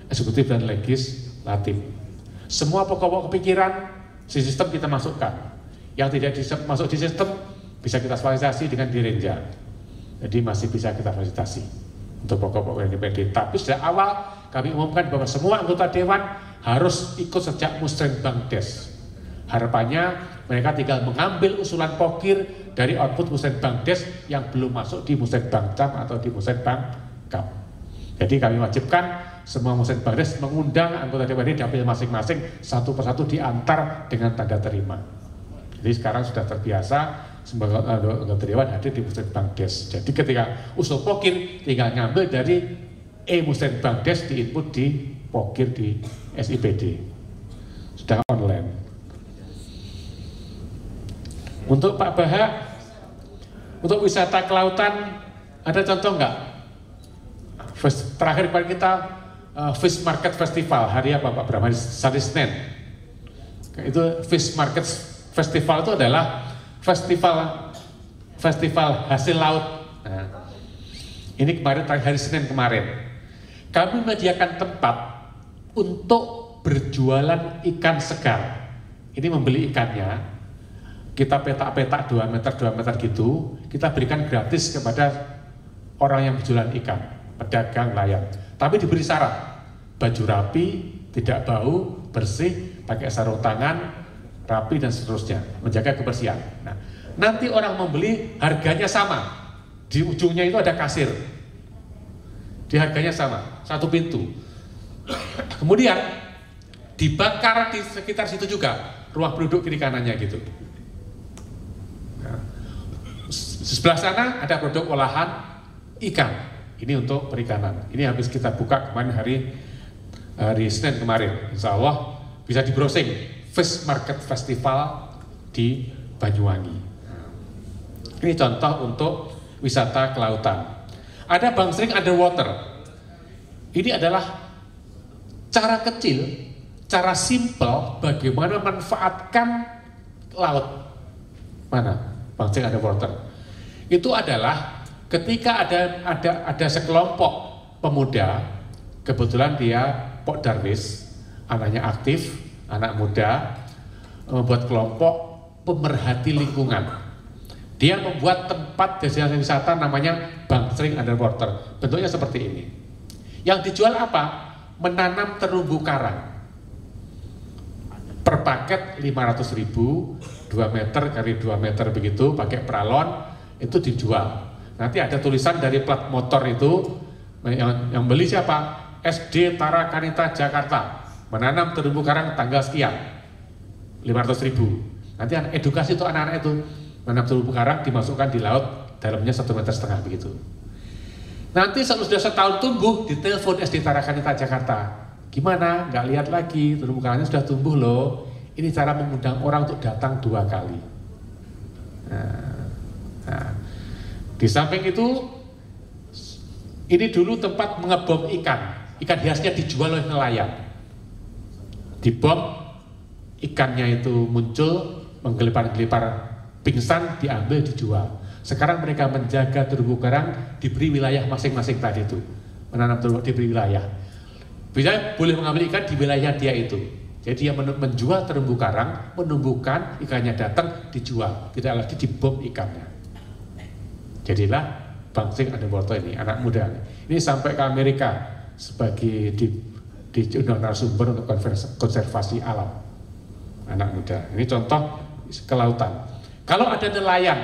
eksekutif dan legislatif. Semua pokok-pokok kepikiran di sistem kita masukkan. Yang tidak masuk di sistem bisa kita fasilitasi dengan Direnja. Jadi masih bisa kita fasilitasi untuk pokok-pokok yang DPRD. Tapi sejak awal kami umumkan bahwa semua anggota Dewan harus ikut sejak Musrenbangdes. Harapannya mereka tinggal mengambil usulan pokir dari output Musrenbangdes yang belum masuk di Musrenbangcam atau di Musrenbangkap. Jadi kami wajibkan semua Musrenbangdes mengundang anggota DPRD dapil masing-masing satu persatu diantar dengan tanda terima. Jadi sekarang sudah terbiasa semua anggota Dewan hadir di Musrenbangdes. Jadi ketika usul pokir tinggal ngambil dari Musrenbangdes diinput di pokir di SIPD. Sudah online. Untuk Pak Baha, untuk wisata kelautan ada contoh nggak? Terakhir kemarin kita Fish Market Festival, hari apa Pak Bram? Hari Senin. Itu Fish Market Festival itu adalah festival hasil laut. Nah, ini kemarin hari Senin kemarin. Kami menyediakan tempat untuk berjualan ikan segar. Ini membeli ikannya. Kita petak-petak 2 meter gitu, kita berikan gratis kepada orang yang berjualan ikan, pedagang, nelayan. Tapi diberi syarat, baju rapi, tidak bau, bersih, pakai sarung tangan, rapi dan seterusnya, menjaga kebersihan. Nah, nanti orang membeli harganya sama, di ujungnya itu ada kasir, di harganya sama, satu pintu. Kemudian dibakar di sekitar situ juga, ruang penduduk kiri kanannya gitu. Nah, sebelah sana ada produk olahan ikan, ini untuk perikanan. Ini habis kita buka kemarin hari Senin kemarin, insya Allah bisa di browsing Fish Market Festival di Banyuwangi. Ini contoh untuk wisata kelautan. Ada bangsering underwater. Ini adalah cara kecil, cara simpel bagaimana manfaatkan laut. Mana bangsering underwater? Itu adalah ketika ada sekelompok pemuda, kebetulan dia Pok Darwis, anaknya aktif, anak muda, membuat kelompok pemerhati lingkungan. Dia membuat tempat destinasi wisata namanya bangsering underwater. Bentuknya seperti ini. Yang dijual apa? Menanam terumbu karang. Per paket 500.000, 2 meter kali 2 meter begitu, pakai pralon, itu dijual. Nanti ada tulisan dari plat motor itu, yang beli siapa? SD Tara Kanita Jakarta, menanam terumbu karang tanggal sekian, 500.000. Nanti edukasi untuk anak-anak itu, menanam terumbu karang dimasukkan di laut, dalamnya 1,5 meter begitu. Nanti sudah setahun tumbuh, ditelepon SD Tara Kanita Jakarta. Gimana? Nggak lihat lagi, terumbu karangnya sudah tumbuh loh. Ini cara mengundang orang untuk datang 2 kali. Nah, di samping itu, ini dulu tempat mengebom ikan hiasnya dijual oleh nelayan. Dibom, ikannya itu muncul, menggelipar-gelipar, pingsan, diambil, dijual. Sekarang mereka menjaga terumbu karang, diberi wilayah masing-masing tadi itu, menanam terumbu diberi wilayah. Bisa boleh mengambil ikan di wilayah dia itu. Jadi dia menjual terumbu karang, menumbuhkan, ikannya datang, dijual, tidak lagi dibom ikannya. Jadilah bangsering underwater ini, anak muda. Ini sampai ke Amerika sebagai di undang narasumber untuk konservasi alam. Anak muda. Ini contoh kelautan. Kalau ada nelayan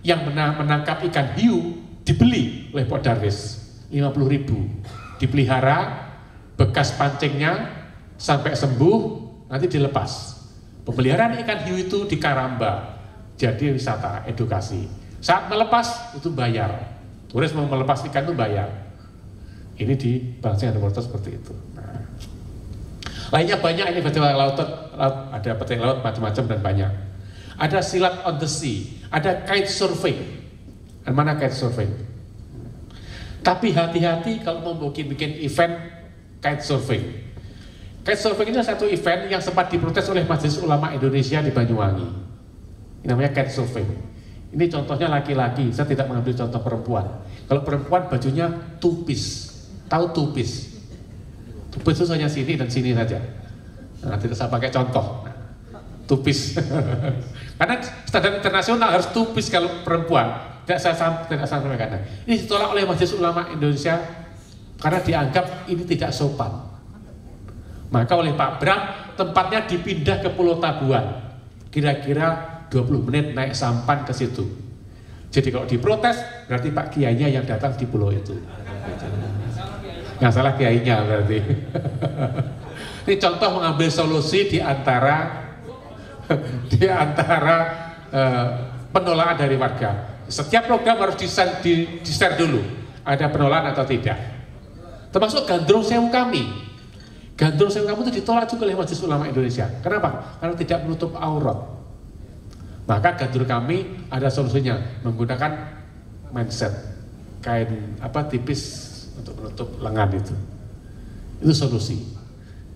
yang menangkap ikan hiu, dibeli oleh Pok Darwis 50.000, dipelihara, bekas pancingnya sampai sembuh, nanti dilepas. Pemeliharaan ikan hiu itu di Karamba, jadi wisata edukasi. Saat melepas itu bayar, turis mau melepas ikan itu bayar. Ini di bangsering underwater seperti itu. Nah, lainnya banyak, ini festival laut, ada petik laut macam-macam dan banyak. Ada silat on the sea, ada kite surfing. Dan mana kite surfing? Tapi hati-hati kalau mau bikin event kite surfing. Kite surfing ini satu event yang sempat diprotes oleh Majelis Ulama Indonesia di Banyuwangi. Ini namanya kite surfing. Ini contohnya laki-laki, saya tidak mengambil contoh perempuan. Kalau perempuan bajunya tupis, tahu tupis? Tupis itu hanya sini dan sini saja. Nah, tidak saya pakai contoh. Tupis. Karena standar internasional harus tupis kalau perempuan. Tidak saya sampaikan. Ini ditolak oleh Majelis Ulama Indonesia karena dianggap ini tidak sopan. Maka oleh Pak Bram tempatnya dipindah ke Pulau Tabuan. Kira-kira 20 menit naik sampan ke situ. Jadi kalau diprotes berarti Pak Kiainya yang datang di pulau itu. Yang salah Kiainya berarti. Ini contoh mengambil solusi di antara penolakan dari warga. Setiap program harus di-share dulu, ada penolakan atau tidak. Termasuk Gandrung Sewu kami. Gandrung Sewu kami itu ditolak juga oleh Majelis Ulama Indonesia. Kenapa? Karena tidak menutup aurat. Maka Gandrung kami ada solusinya, menggunakan mindset, kain tipis untuk menutup lengan itu. Itu solusi.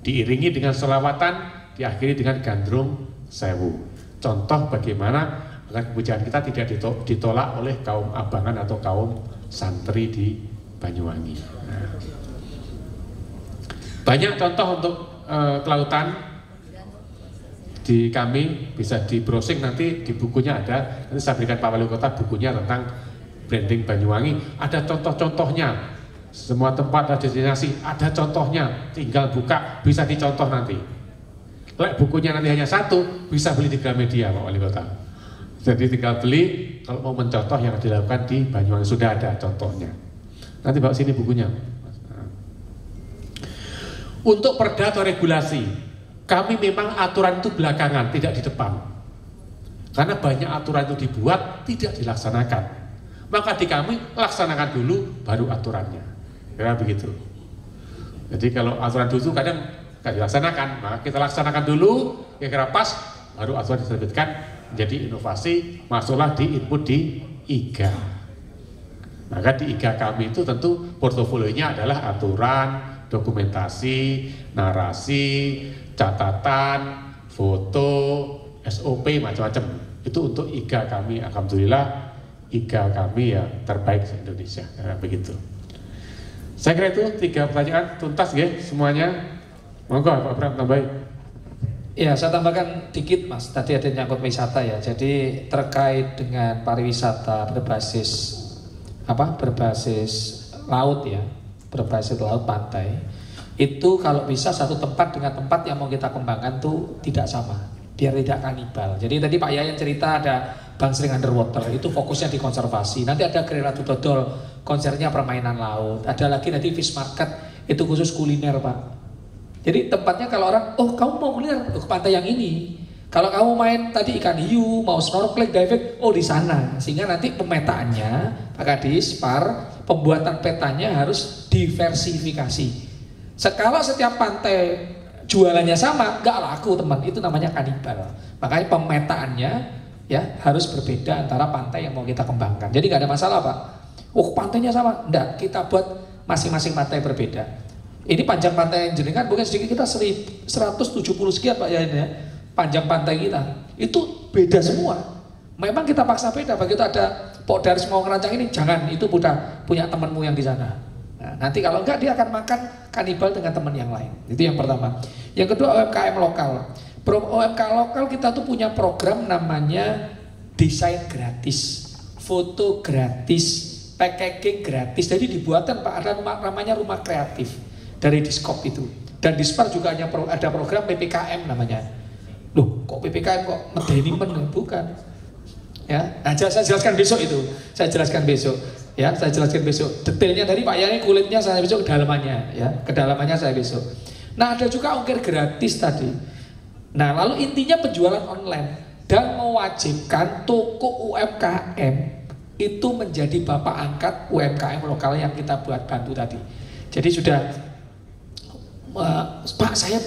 Diiringi dengan sholawatan, diakhiri dengan Gandrung Sewu. Contoh bagaimana agar kebijakan kita tidak ditolak oleh kaum abangan atau kaum santri di Banyuwangi. Nah, banyak contoh untuk kelautan di kami, bisa di browsing nanti di bukunya ada. Nanti saya berikan Pak Wali Kota bukunya tentang branding Banyuwangi. Ada contoh-contohnya. Semua tempat ada destinasi, ada contohnya. Tinggal buka, bisa dicontoh nanti. Bukunya nanti hanya satu, bisa beli di Gramedia Pak Wali Kota. Jadi tinggal beli, kalau mau mencontoh yang dilakukan di Banyuwangi sudah ada contohnya. Nanti bawa sini bukunya. Untuk perda atau regulasi, kami memang aturan itu belakangan, tidak di depan. Karena banyak aturan itu dibuat, tidak dilaksanakan. Maka di kami laksanakan dulu, baru aturannya. Kira begitu. Jadi kalau aturan dulu kadang nggak dilaksanakan, maka kita laksanakan dulu, kira-kira pas, baru aturan diterbitkan, menjadi inovasi, masuklah di input di IGA. Maka di IGA kami itu tentu portofolionya adalah aturan, dokumentasi, narasi, catatan, foto, SOP, macam-macam. Itu untuk IGA kami, alhamdulillah IGA kami ya terbaik di Indonesia. Nah, begitu. Saya kira itu 3 pertanyaan tuntas ya semuanya. Monggo Pak Bram tambahin. Ya, saya tambahkan dikit Mas. Tadi ada nyangkut wisata ya. Jadi terkait dengan pariwisata berbasis berbasis laut ya, berbasis laut pantai. Itu kalau bisa satu tempat dengan tempat yang mau kita kembangkan tuh tidak sama, biar tidak kanibal. Jadi tadi Pak Yayan cerita ada Bangsering Underwater, itu fokusnya di konservasi. Nanti ada Gerela Dodol, konsernya permainan laut. Ada lagi nanti Fish Market, itu khusus kuliner Pak. Jadi tempatnya kalau orang, oh kamu mau kuliner ke pantai yang ini. Kalau kamu main tadi ikan hiu, mau snorkeling, diving, oh di sana. Sehingga nanti pemetaannya, Pak Kadis, pembuatan petanya harus diversifikasi. Kalau setiap pantai jualannya sama, nggak laku teman, itu namanya kanibal. Makanya pemetaannya ya harus berbeda antara pantai yang mau kita kembangkan. Jadi nggak ada masalah Pak. Oh pantainya sama, enggak, kita buat masing-masing pantai berbeda. Ini panjang pantai yang jenengan bukan sedikit, kita 170 sekian Pak Yayan ya. Panjang pantai kita itu beda semua. Memang kita paksa beda. Begitu ada Pok Daris mau ngerancang ini, jangan, itu punya temanmu yang di sana. Nah, nanti kalau enggak dia akan makan kanibal dengan teman yang lain. Itu yang pertama. Yang kedua UMKM lokal. UMKM lokal kita tuh punya program namanya desain gratis, foto gratis, packaging gratis. Jadi dibuatkan Pak, ada namanya rumah kreatif dari Diskop itu. Dan di Spar juga ada program PPKM namanya. Loh, kok PPKM kok medeni men? Bukan. Ya, nah, saya jelaskan besok itu. Saya jelaskan besok. Ya, saya jelaskan besok. Detailnya dari Pak Yani, kulitnya saya besok, kedalamannya ya. Kedalamannya saya besok. Nah, ada juga ongkir gratis tadi. Nah, lalu intinya penjualan online dan mewajibkan toko UMKM itu menjadi bapak angkat UMKM lokal yang kita buat bantu tadi. Jadi sudah Pak, saya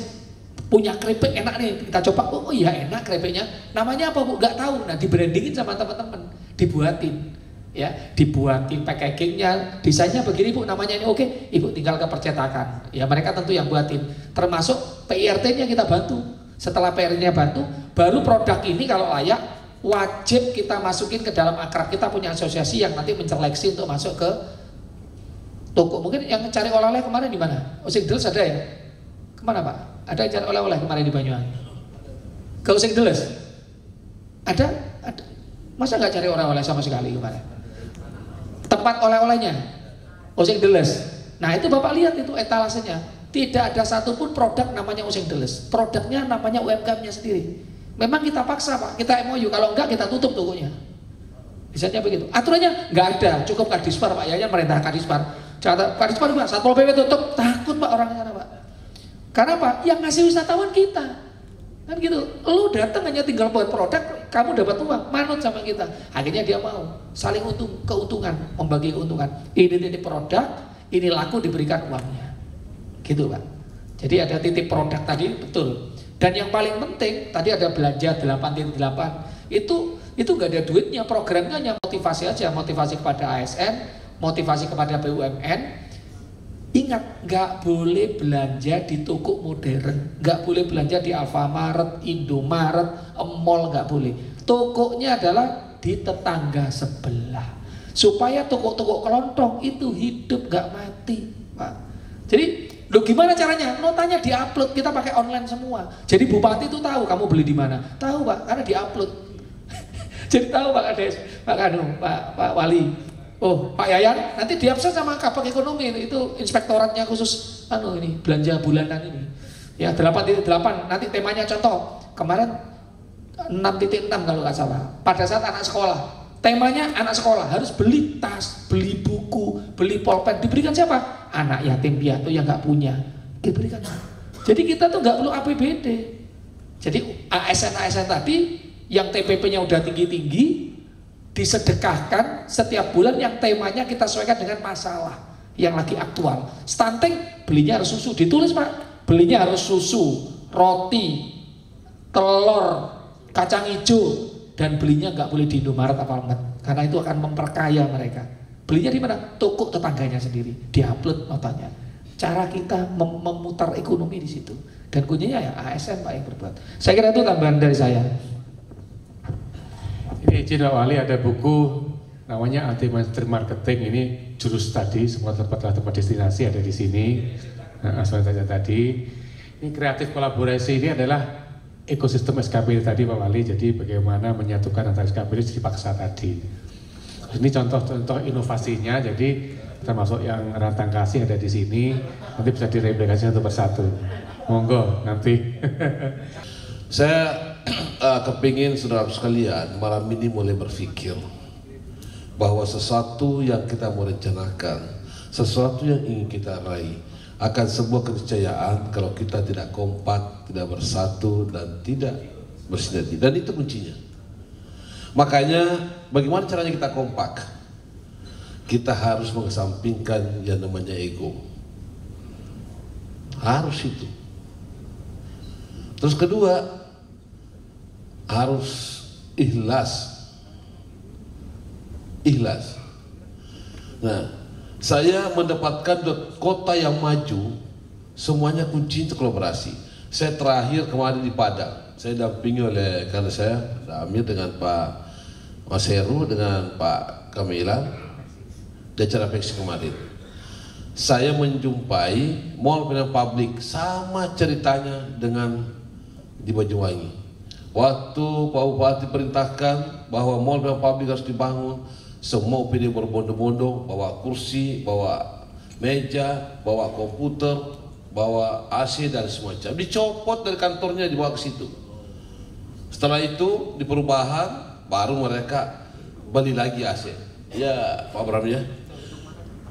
punya keripik enak nih, kita coba. Oh iya enak keripiknya. Namanya apa Bu? Gak tahu. Nah, dibrandingin sama teman-teman, dibuatin, ya, dibuatin packagingnya, desainnya begini Bu, namanya ini oke. Ibu tinggal ke percetakan. Ya mereka tentu yang buatin. Termasuk PIRT-nya kita bantu. Setelah PIRT-nya bantu, baru produk ini kalau layak wajib kita masukin ke dalam akrab. Kita punya asosiasi yang nanti menyeleksi untuk masuk ke toko. Mungkin yang cari oleh-oleh kemarin di mana? Osing Deles ada ya? Kemana Pak? Ada yang cari oleh-oleh kemarin di Banyuwangi? Ke Osing Deles? Ada? Masa nggak cari oleh-oleh sama sekali kemarin? Tempat oleh-olehnya Osing Deles. Nah itu Bapak lihat itu etalasenya, tidak ada satupun produk namanya Osing Deles. Produknya namanya UMKM-nya sendiri. Memang kita paksa Pak, kita MOU, kalau enggak kita tutup tokonya. Misalnya begitu. Aturannya nggak ada, cukup Kadispar Pak Yayan merintah Kadispar. Kadispar Pak, Satpol PP tutup, takut Pak orang sana Pak. Karena apa? Yang ngasih wisatawan kita. Kan gitu. Lu datang hanya tinggal buat produk, kamu dapat uang, manut sama kita. Akhirnya dia mau saling keuntungan, membagi keuntungan. Ini produk, ini laku, diberikan uangnya. Gitu Pak. Jadi ada titik produk tadi, betul. Dan yang paling penting tadi ada belanja 8.8. Itu nggak ada duitnya, programnya hanya motivasi aja, motivasi kepada ASN, motivasi kepada BUMN. Ingat, nggak boleh belanja di toko modern, nggak boleh belanja di Alfamart, Indomaret, Mall, nggak boleh. Tokonya adalah di tetangga sebelah, supaya toko-toko kelontong itu hidup nggak mati, Pak. Jadi, lo gimana caranya? Notanya diupload, kita pakai online semua. Jadi bupati itu tahu kamu beli di mana, tahu Pak, karena diupload. Jadi tahu Pak Kades, Pak Wali. Oh, Pak Yayan, nanti diabsen sama Kabak Ekonomi, itu inspektoratnya khusus ini belanja bulanan ini. Ya, 8.8, nanti temanya contoh. Kemarin 6.6 kalau nggak salah. Pada saat anak sekolah, temanya anak sekolah harus beli tas, beli buku, beli pulpen. Diberikan siapa? Anak yatim piatu yang nggak punya. Diberikan. Jadi kita tuh nggak perlu APBD. Jadi ASN tadi yang TPP-nya udah tinggi-tinggi disedekahkan setiap bulan, yang temanya kita sesuaikan dengan masalah yang lagi aktual. Stunting belinya harus susu, ditulis Pak, belinya harus susu, roti, telur, kacang hijau, dan belinya nggak boleh di Indomaret apa enggak, karena itu akan memperkaya mereka. Belinya di mana? Toko tetangganya sendiri, diupload notanya. Cara kita memutar ekonomi di situ, dan kuncinya ya ASN Pak yang berbuat. Saya kira itu tambahan dari saya. Ini Cik Wali ada buku namanya Anti Mainstream Marketing, ini jurus tadi, semua tempat destinasi ada di sini. Nah, soalnya tadi ini kreatif kolaborasi, ini adalah ekosistem SKB tadi Pak Wali. Jadi bagaimana menyatukan antara SKB jadi paksa tadi. Ini contoh-contoh inovasinya, jadi termasuk yang rantang kasih ada di sini, nanti bisa direplikasi satu persatu. Monggo nanti. Saya kepingin saudara sekalian malam ini mulai berpikir bahwa sesuatu yang kita mau rencanakan, sesuatu yang ingin kita raih, akan sebuah keniscayaan kalau kita tidak kompak, tidak bersatu, dan tidak bersinergi. Dan itu kuncinya. Makanya bagaimana caranya kita kompak? Kita harus mengesampingkan yang namanya ego. Harus itu. Terus kedua, harus ikhlas. Ikhlas. Nah, saya mendapatkan kota yang maju, semuanya kunci untuk kolaborasi. Saya terakhir kemarin di Padang, saya dampingi oleh, karena saya Amir dengan Pak Mas Heru dengan Pak Kamilan di acara Peksi kemarin. Saya menjumpai mall pelayanan publik, sama ceritanya dengan di Banyuwangi. Waktu Pak Bupati perintahkan bahwa mall pelayanan publik harus dibangun, semua OPD berbondong-bondong, bawa kursi, bawa meja, bawa komputer, bawa AC dan semacam. Dicopot dari kantornya, dibawa ke situ. Setelah itu di perubahan baru mereka beli lagi AC. Ya Pak Bram ya.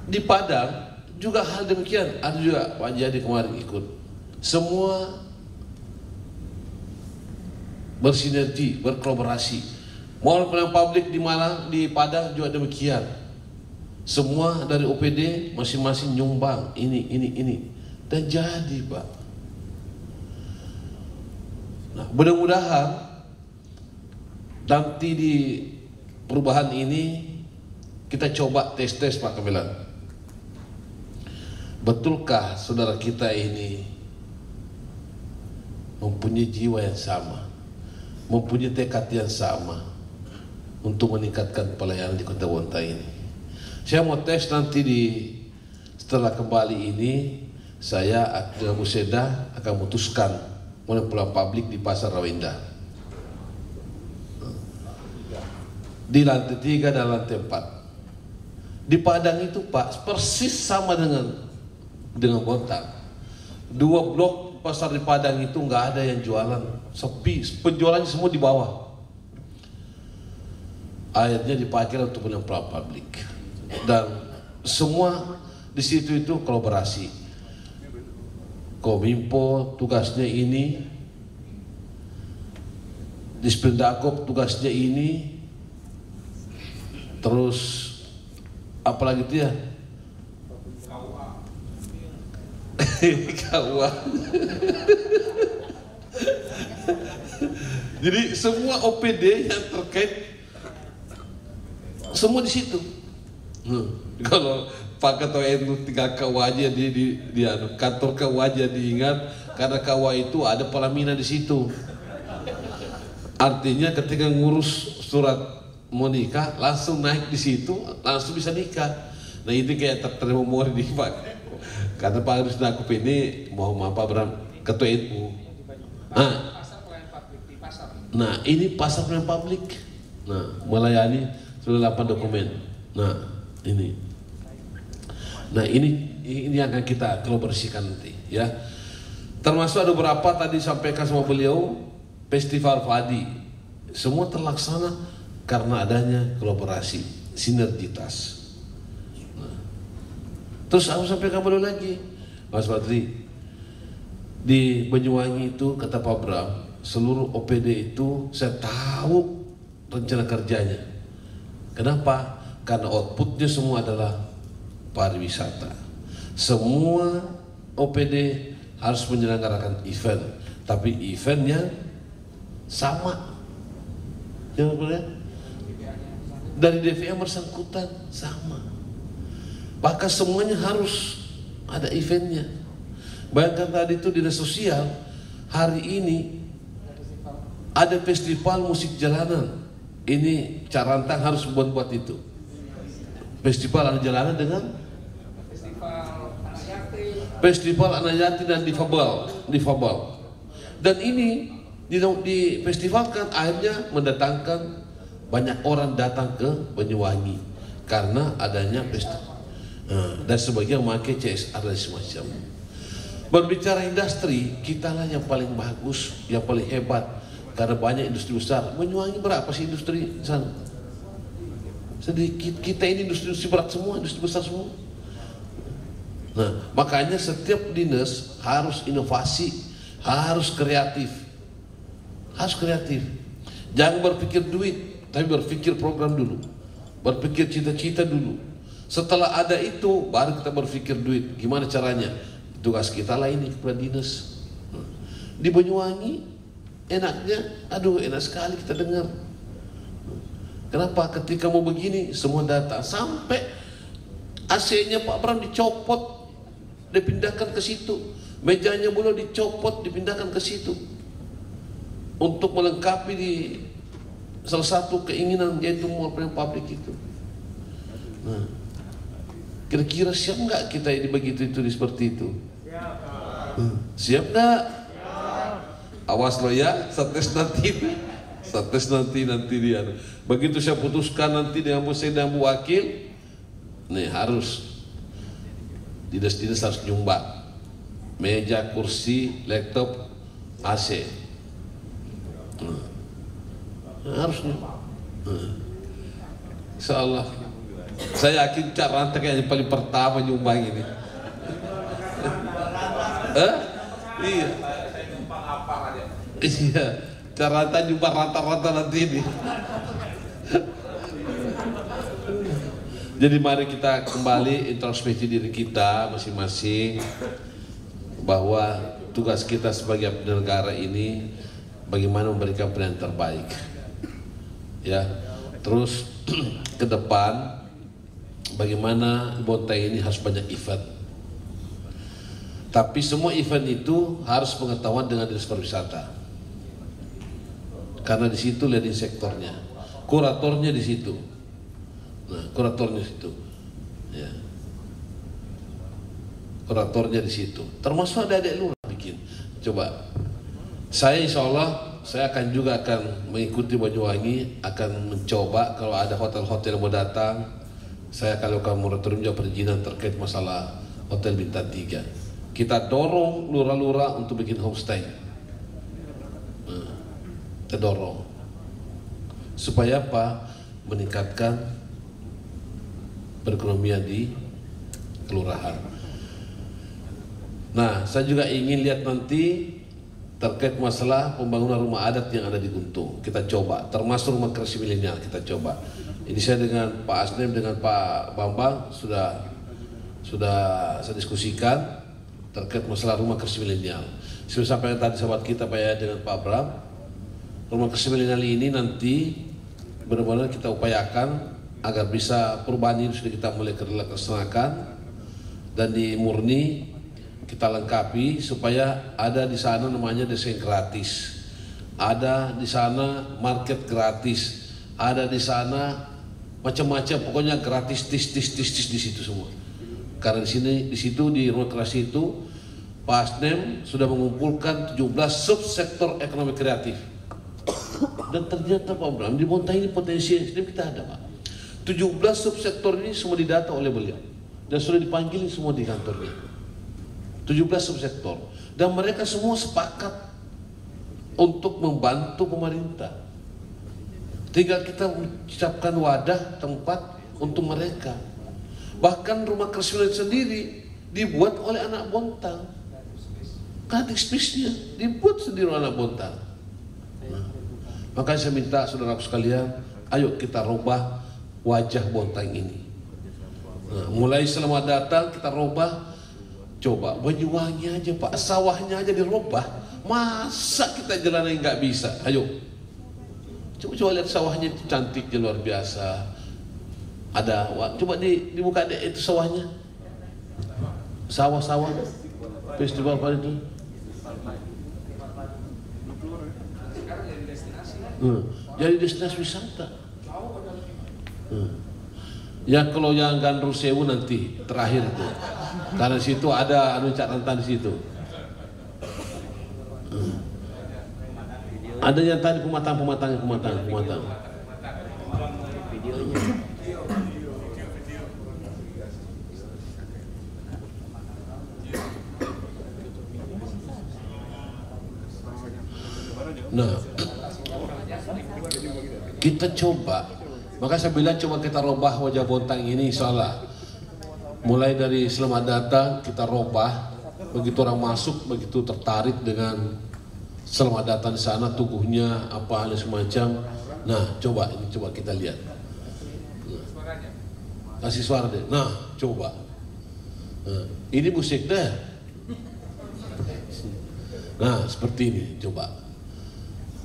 Di Padang juga hal demikian, ada juga Pak Jadi kemarin ikut. Semua bersinergi, berkolaborasi. Mall pelayanan publik di Malang, di Padang juga demikian. Semua dari OPD masing-masing nyumbang ini. Dan jadi Pak. Nah, mudah-mudahan nanti di perubahan ini kita coba tes Pak Kamilan. Betulkah saudara kita ini mempunyai jiwa yang sama, mempunyai tekad yang sama untuk meningkatkan pelayanan di Kota Bontang ini? Saya mau tes nanti setelah kembali ini, saya dengan Bu Seda akan memutuskan mulai pelayanan publik di Pasar Rawinda, di lantai 3 dan lantai 4. Di Padang itu Pak persis sama dengan Bontang. 2 blok pasar di Padang itu nggak ada yang jualan, sepi, penjualannya semua di bawah. Akhirnya dipakai untuk pelayanan publik, dan semua di situ itu kolaborasi. Kominfo tugasnya ini, Dispendagop tugasnya ini, terus apalagi itu ya, KUA. Jadi semua OPD yang terkait semua di situ. Kalau Pak Ketua itu 3 KUA aja di kantor KUA aja diingat, karena KUA itu ada pelaminan di situ. Artinya ketika ngurus surat mau nikah langsung naik di situ, langsung bisa nikah. Nah itu kayak termemori di Pak. Karena Pak Harus Nakuf ini mohon maaf Pak Bram, Ketua NU. Nah ini pasar pelayanan publik. Nah melayani sudah 8 dokumen. Nah ini yang akan kita kolaborasikan nanti ya. Termasuk ada beberapa tadi sampaikan sama beliau, Festival Padi, semua terlaksana karena adanya kolaborasi, sinergitas. Terus aku sampaikan beliau lagi, Mas Badri, Di Banyuwangi itu kata Pak Bram, seluruh OPD itu saya tahu rencana kerjanya. Kenapa? Karena outputnya semua adalah pariwisata. Semua OPD harus menyelenggarakan event, tapi eventnya sama. Jangan lupa, dari DVM bersangkutan sama. Bahkan semuanya harus ada eventnya. Bayangkan tadi itu dinas sosial, hari ini ada festival musik jalanan. Ini Carantang harus buat itu. Festival anak jalanan dengan Festival Anak Yatim dan difabel. Dan ini difestivalkan, akhirnya mendatangkan banyak orang datang ke Banyuwangi karena adanya festival. Dan sebagian memakai CSR dan semacam. Berbicara industri, kita lah yang paling bagus, yang paling hebat karena banyak industri besar. Banyuwangi berapa sih industri di sana? Sedikit. Kita ini industri berat semua, industri besar semua. Nah, makanya setiap dinas harus inovasi, harus kreatif. Harus kreatif. Jangan berpikir duit, tapi berpikir program dulu. Berpikir cita-cita dulu. Setelah ada itu, baru kita berpikir duit. Gimana caranya? Tugas kita lah ini, kepala dinas. Di Banyuwangi, enaknya, aduh enak sekali kita dengar. Kenapa? Ketika mau begini, semua data. Sampai AC-nya Pak Bram dicopot, dipindahkan ke situ. Mejanya boleh dicopot, dipindahkan ke situ. Untuk melengkapi di salah satu keinginan, yaitu mall publik itu. Nah, kira-kira siap nggak kita ini begitu itu seperti itu? Siap nggak? Awas lo ya, sates nanti dia. Begitu saya putuskan nanti dengan saya dan Bu Wakil, nih harus dinas-dinas harus nyumbang meja, kursi, laptop, AC. Harus nyumbang. Insyaallah. Saya yakin Carantang yang paling pertama nyumbang ini. Iya. Iya, Carantang nyumbang rata-rata nanti ini. Jadi mari kita kembali introspeksi diri kita masing-masing, bahwa tugas kita sebagai penyelenggara ini bagaimana memberikan pelayanan terbaik. Ya, terus ke depan bagaimana Bontang ini harus banyak event. Tapi semua event itu harus pengetahuan dengan dinas pariwisata. Karena di situ leading sektornya, kuratornya di situ. Nah, kuratornya di situ. Ya. Kuratornya di situ. Termasuk ada adik lurah bikin. Coba. Saya insya Allah saya akan mengikuti Banyuwangi, akan mencoba kalau ada hotel-hotel yang mau datang, saya akan lakukan moratorium jam perizinan terkait masalah hotel bintang 3. Kita dorong lurah-lurah untuk bikin homestay. Kita dorong supaya apa? Meningkatkan perekonomian di kelurahan. Nah, saya juga ingin lihat nanti terkait masalah pembangunan rumah adat yang ada di Guntung. Kita coba, termasuk rumah kreasi milenial kita coba. Ini saya dengan Pak Asnem, dengan Pak Bambang sudah saya diskusikan terkait masalah rumah kreasi milenial. Saya sampaikan tadi sahabat kita Pak ya dengan Pak Bram, rumah kreasi milenial ini nanti benar-benar kita upayakan agar bisa perubahan ini sudah kita mulai laksanakan, dan di Murni kita lengkapi supaya ada di sana namanya desa yang gratis, ada di sana market gratis, ada di sana macam-macam, pokoknya gratis tis di situ semua. Karena di situ di rumah kreasi itu Pak Asnem sudah mengumpulkan 17 subsektor ekonomi kreatif. Dan ternyata Pak Bram, di Bontang ini potensi SDM kita ada Pak. 17 subsektor ini semua didata oleh beliau dan sudah dipanggil semua di kantornya. 17 subsektor, dan mereka semua sepakat untuk membantu pemerintah. Tinggal kita menciptakan wadah tempat untuk mereka. Bahkan rumah kreasi sendiri dibuat oleh anak Bontang. cutting space-nya dibuat sendiri oleh anak Bontang. Nah, makanya saya minta saudaraku sekalian, ayo kita rubah wajah Bontang ini. Nah, mulai selamat datang kita rubah. Coba Banyuwangi aja Pak, sawahnya aja dirubah. Masa kita jalan nggak bisa? Ayo, coba lihat sawahnya itu cantiknya luar biasa. Ada, coba dibuka deh itu sawahnya. Sawah-sawah festival apa itu? Jadi destinasi wisata. Ya kalau yang Gandrung Sewu nanti terakhir itu, karena situ ada catatan di situ. Ada yang tadi pematang. Nah, kita coba, maka saya bilang coba kita robah wajah Bontang ini, insyaallah. Mulai dari selamat datang kita robah, begitu orang masuk begitu tertarik dengan selamat datang di sana, tubuhnya apa hal semacam. Nah, coba kita lihat. Kasih suara deh. Nah, coba. Nah, ini musik deh. Nah, seperti ini, coba.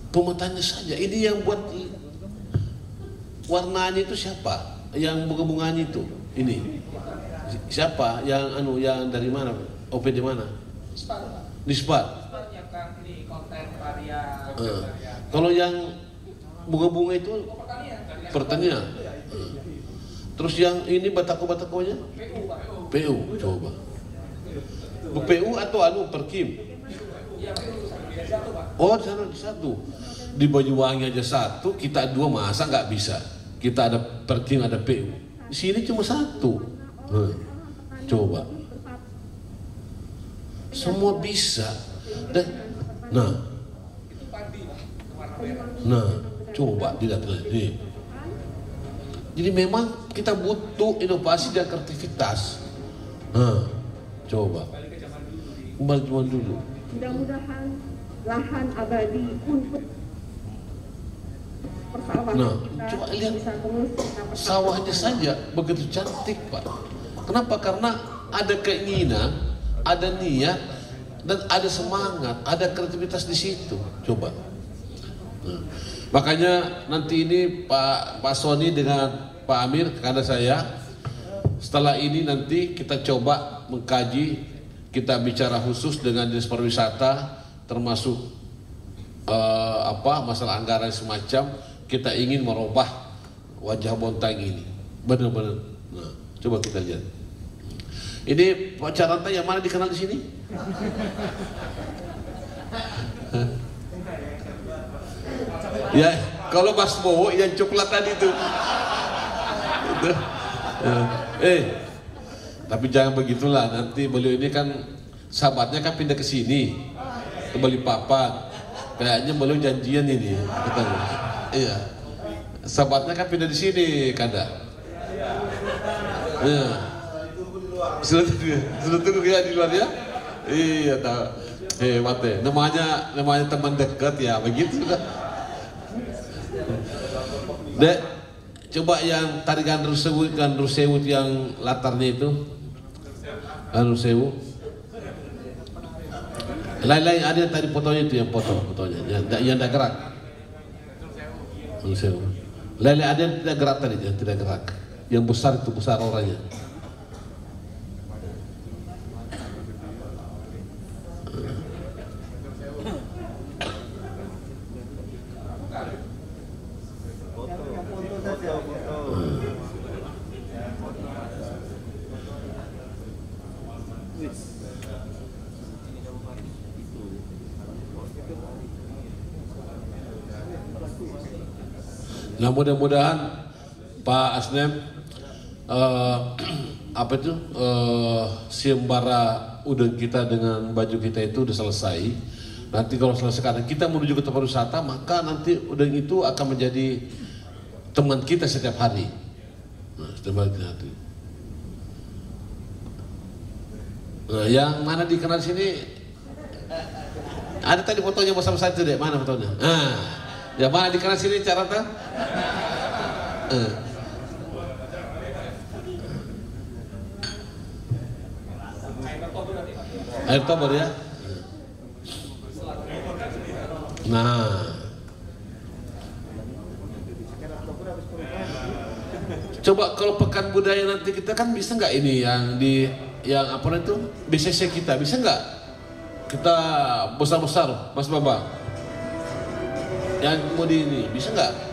Pematanya saja. Ini yang buat warnanya itu siapa? Yang bunga-bunganya itu. Ini. Siapa? Yang dari mana? OPD mana? Dispat. Kalau yang bunga-bunga itu pertanian. Terus yang ini batako-batakonya? PU. Coba. PU atau Perkim? Oh, di sana satu. Di Banyuwangi aja satu, kita dua, masa nggak bisa? Kita ada Perkim, ada PU. Di sini cuma satu. Coba. Semua bisa. Nah, coba dilihat nih. Jadi memang kita butuh inovasi dan kreativitas. Coba. Kembali zaman dulu. Mudah-mudahan lahan abadi untuk persawahan coba lihat sawahnya saja begitu cantik Pak. Kenapa? Karena ada keinginan, ada niat, dan ada semangat, ada kreativitas di situ. Coba. Makanya nanti ini Pak Sony dengan Pak Amir, kepada saya, setelah ini nanti kita coba mengkaji, kita bicara khusus dengan Dinas Pariwisata, termasuk masalah anggaran semacam. Kita ingin merubah wajah Bontang ini, benar-benar. Nah, coba kita lihat. Ini Pak Caranta yang mana dikenal di sini? Ya, kalau Mas Bowo yang coklat tadi itu. Tapi jangan begitulah, nanti beliau ini kan sahabatnya kan pindah ke sini, ke Balikpapan. Kayaknya beliau janjian ini, katanya. Iya, sahabatnya kan pindah di sini, kada. Iya. Sudah tunggu ya di luar ya? Iya, tahu. Hebat deh. Namanya teman dekat ya, begitu dah. Dek, coba yang tadi Gandrung Sewu yang latarnya itu. Gandrung Sewu. Lain-lain ada yang tadi fotonya itu, yang fotonya yang tidak gerak. Gandrung Sewu. Lain-lain ada yang tidak gerak tadi, yang tidak gerak. Yang besar itu besar orangnya. Nah, mudah-mudahan Pak Asnem siembara udang kita dengan baju kita itu udah selesai. Nanti kalau selesai karena kita menuju ke tempat wisata, maka nanti udang itu akan menjadi teman kita setiap hari. Nah, setiap hari. Nah, yang mana dikenal sini? Ada tadi fotonya bersama-sama itu deh, mana fotonya? Ya mana di kanan sini cara tuh? Air Oktober ya. Nah, coba kalau pekan budaya nanti kita kan bisa nggak ini yang apa itu BCC kita bisa nggak kita besar-besar Mas Bambang yang mau di ini bisa nggak?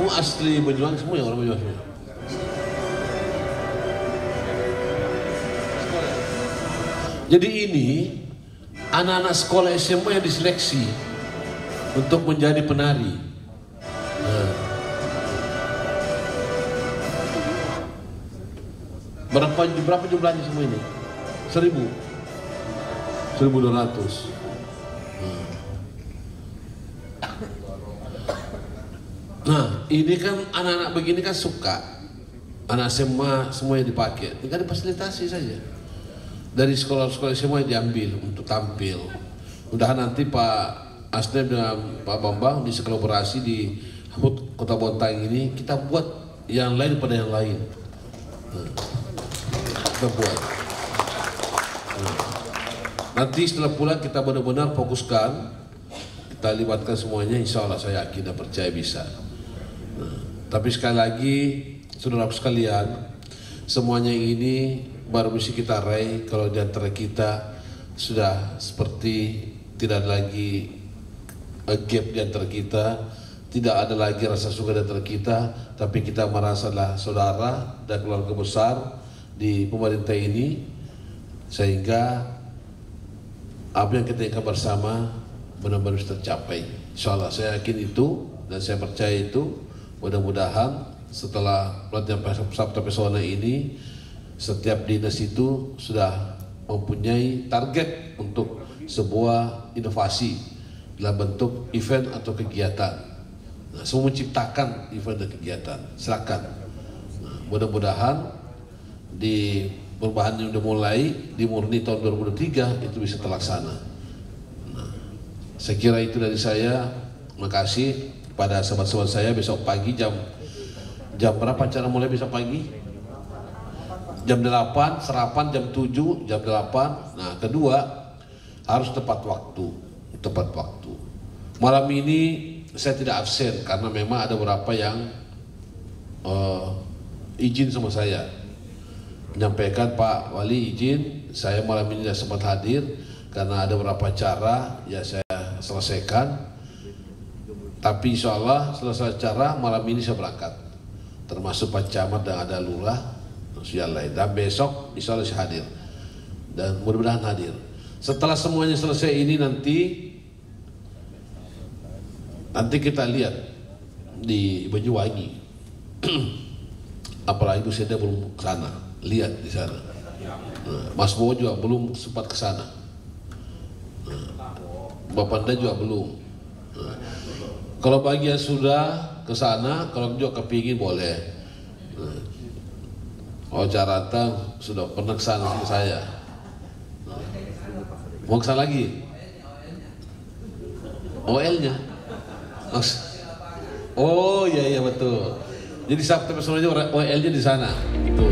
Asli Banyuwangi semua yang orang Banyuwangi. Jadi ini anak-anak sekolah SMA yang diseleksi untuk menjadi penari. Berapa jumlahnya semua ini? 1.200. Nah, ini kan anak-anak begini kan suka, anak SMA semua yang dipakai, tinggal difasilitasi saja. Dari sekolah-sekolah SMA yang diambil untuk tampil. Mudahan nanti Pak Asdem dan Pak Bambang bisa kolaborasi di HUT Kota Bontang ini kita buat yang lain pada yang lain. Kita buat. Nanti setelah pulang kita benar-benar fokuskan, kita libatkan semuanya. Insya Allah saya yakin dan percaya bisa. Tapi sekali lagi, saudara sekalian, semuanya ini baru bisa kita raih kalau di antara kita sudah seperti tidak ada lagi gap di antara kita, tidak ada lagi rasa suka di antara kita, tapi kita merasalah saudara dan keluarga besar di pemerintah ini, sehingga apa yang kita inginkan bersama benar-benar bisa tercapai. Insya Allah saya yakin itu dan saya percaya itu. Mudah-mudahan setelah pelatihan Sabta Pesona ini setiap dinas itu sudah mempunyai target untuk sebuah inovasi dalam bentuk event atau kegiatan. Nah, semua menciptakan event dan kegiatan. Silakan. Nah, mudah-mudahan di perubahan yang sudah mulai di Murni tahun 2023 itu bisa terlaksana. Nah, saya kira itu dari saya. Makasih pada sahabat-sahabat saya. Besok pagi jam berapa acara mulai besok pagi? Jam 8, sarapan jam 7, jam 8. Nah, kedua harus tepat waktu. Malam ini saya tidak absen karena memang ada beberapa yang izin sama saya menyampaikan, Pak Wali izin saya malam ini tidak sempat hadir karena ada beberapa acara ya saya selesaikan. Tapi insya Allah selesai acara malam ini saya berangkat, termasuk Pak Camat dan ada Lurah, dan besok insya Allah saya hadir dan mudah-mudahan hadir. Setelah semuanya selesai ini nanti kita lihat di Banyuwangi, apalagi Bu Seda belum ke sana, lihat di sana. Mas Bowo juga belum sempat ke sana, Bapak Anda juga belum. Kalau bagian sudah ke sana, kalau juga kepingin boleh. Oh Jarata sudah pernah ke sana sama saya. Mau ke sana lagi? OL-nya? Oh iya betul. Jadi Sabtu Pesona OL-nya di sana. Gitu.